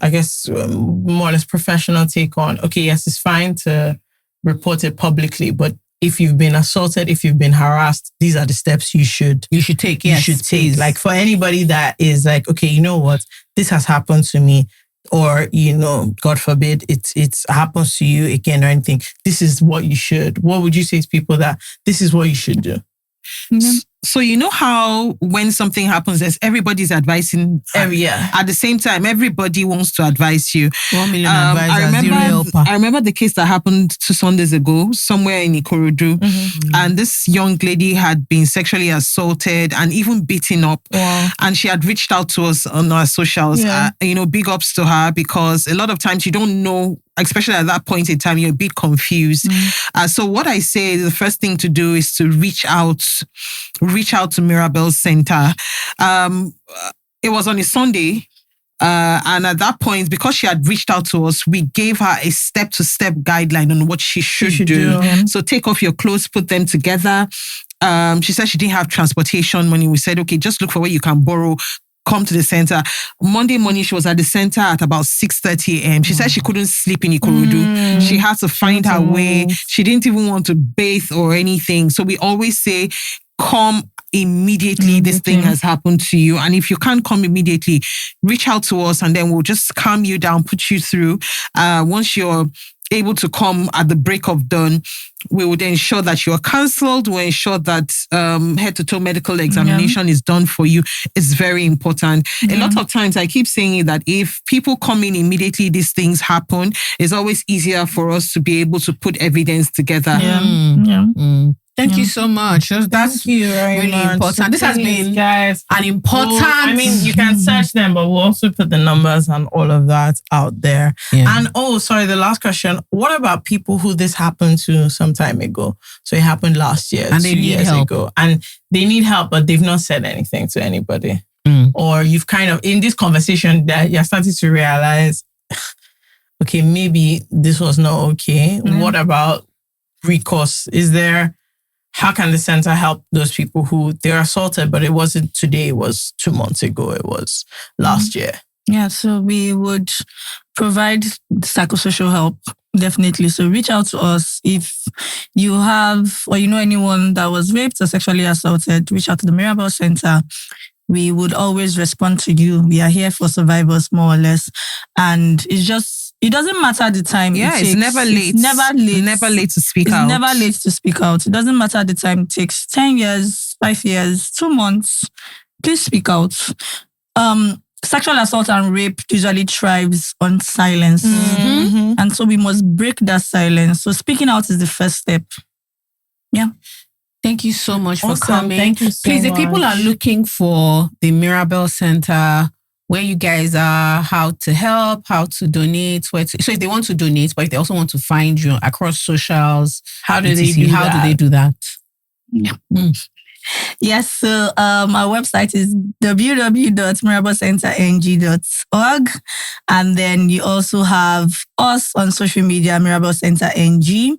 I guess, more or less professional take on, okay, yes, it's fine to report it publicly, but if you've been assaulted, if you've been harassed, these are the steps you should take. Yes, you should take. Like for anybody that is like, okay, you know what, this has happened to me, or, God forbid, it happens to you again or anything. This is what you should. What would you say to people that this is what you should do? So you know how when something happens, there's everybody's advising. At the same time, everybody wants to advise you. 1 million advisors, zero helper. I remember the case that happened 2 Sundays ago, somewhere in Ikorodu, and this young lady had been sexually assaulted and even beaten up. Wow. And she had reached out to us on our socials. Big ups to her, because a lot of times you don't know. Especially at that point in time, you're a bit confused. So what I say, the first thing to do is to reach out to Mirabel Centre. It was on a Sunday. And at that point, because she had reached out to us, we gave her a step-to-step guideline on what she should do. So take off your clothes, put them together. She said she didn't have transportation money. We said, okay, just look for where you can borrow. Come to the center. Monday morning, she was at the center at about 6:30 a.m. She said she couldn't sleep in Ikorodu. She had to find her way. She didn't even want to bathe or anything. So we always say, come immediately. This thing has happened to you. And if you can't come immediately, reach out to us and then we'll just calm you down, put you through. Once you're able to come at the break of dawn, we would ensure that you are cancelled. We'll ensure that head-to-toe medical examination is done for you. It's very important. A lot of times, I keep saying that if people come in immediately, these things happen. It's always easier for us to be able to put evidence together. Thank you so much. That's Thank you very really much. important. This has been guys, an important... I mean, you can search them, but we'll also put the numbers and all of that out there. And the last question. What about people who this happened to some time ago? So it happened last year, and 2 years ago. And they need help, but they've not said anything to anybody. Or you've kind of, in this conversation, that you're starting to realize, okay, maybe this was not okay. What about recourse? How can the center help those people who they're assaulted, but it wasn't today, it was 2 months ago, it was last year? Yeah, so we would provide psychosocial help, definitely. So reach out to us if you have, or you know anyone that was raped or sexually assaulted, reach out to the Mirabel Centre. We would always respond to you. We are here for survivors, more or less. And it doesn't matter the time. It's never late. It's never late. Never late to speak out. It's never late to speak out. It doesn't matter the time. It takes 10 years, 5 years, 2 months. Please speak out. Sexual assault and rape usually thrives on silence. And so we must break that silence. So speaking out is the first step. Yeah. Thank you so much for coming. Thank you so Please, much. if people are looking for the Mirabel Centre, where you guys are, how to help, how to donate, so if they want to donate, but if they also want to find you across socials, how do they do that? Yeah. Yes, so our website is www.mirabelcentreng.org, and then you also have us on social media, Mirabel Centre NG.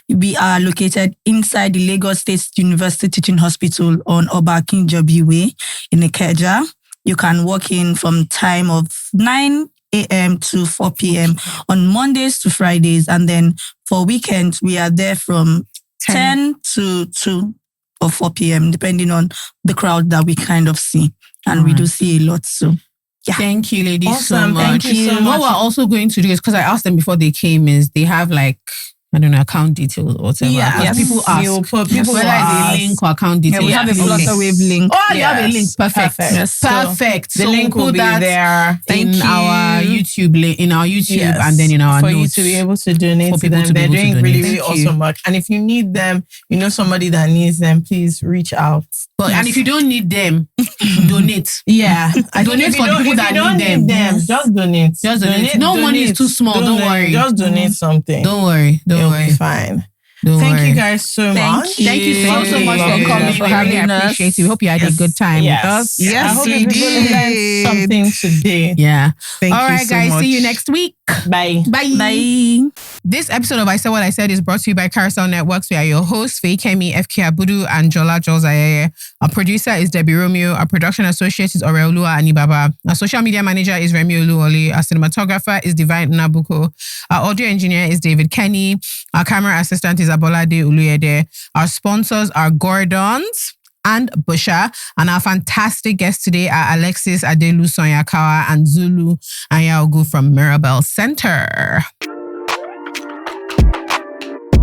We are located inside the Lagos State University Teaching Hospital on Obakinjobi Way in Ikeja. You can walk in from time of 9 a.m. to 4 p.m. on Mondays to Fridays, and then for weekends we are there from 10 to 2 or 4 p.m. depending on the crowd that we kind of see. And we do see a lot. So, yeah. Thank you, ladies, so much. Thank you so much. What we're also going to do is, because I asked them before they came, is they have account details or whatever. Yeah, people ask. People whether it's a link or account details. We have a Flutterwave link. Oh, you have a link. Perfect. Yes. Perfect. The link will be there. In our YouTube, Yes. and then in our for notes. you to be able to donate to them. They're doing really, really awesome work. And if you need them, you know somebody that needs them, please reach out. And if you don't need them, donate. Yeah. Donate for the people that need them. Just donate. No money is too small. Don't worry. Just donate something. Don't worry. It'll be fine. Thank you guys so much. Thank you so much for coming. for having us. I appreciate it. We hope you had a good time with us. Yes, I hope we everybody learned did. something today. Yeah. Thank All you right, so guys. much. See you next week. Bye. Bye. Bye. This episode of I Said What I Said is brought to you by Carousel Networks. We are your hosts, Feikemi, FK Abudu, and Jola Jolzayeye. Our producer is Debbie Romeo. Our production associate is Oreolua Anibaba. Our social media manager is Remi Oluwole. Our cinematographer is Divine Nabuko. Our audio engineer is David Kenny. Our camera assistant is Abolade Uluyede. Our sponsors are Gordon's and Busha. And our fantastic guests today are Alexis, Adelu, Sanya-Kawa, and Zulu Anyaogu from Mirabel Centre.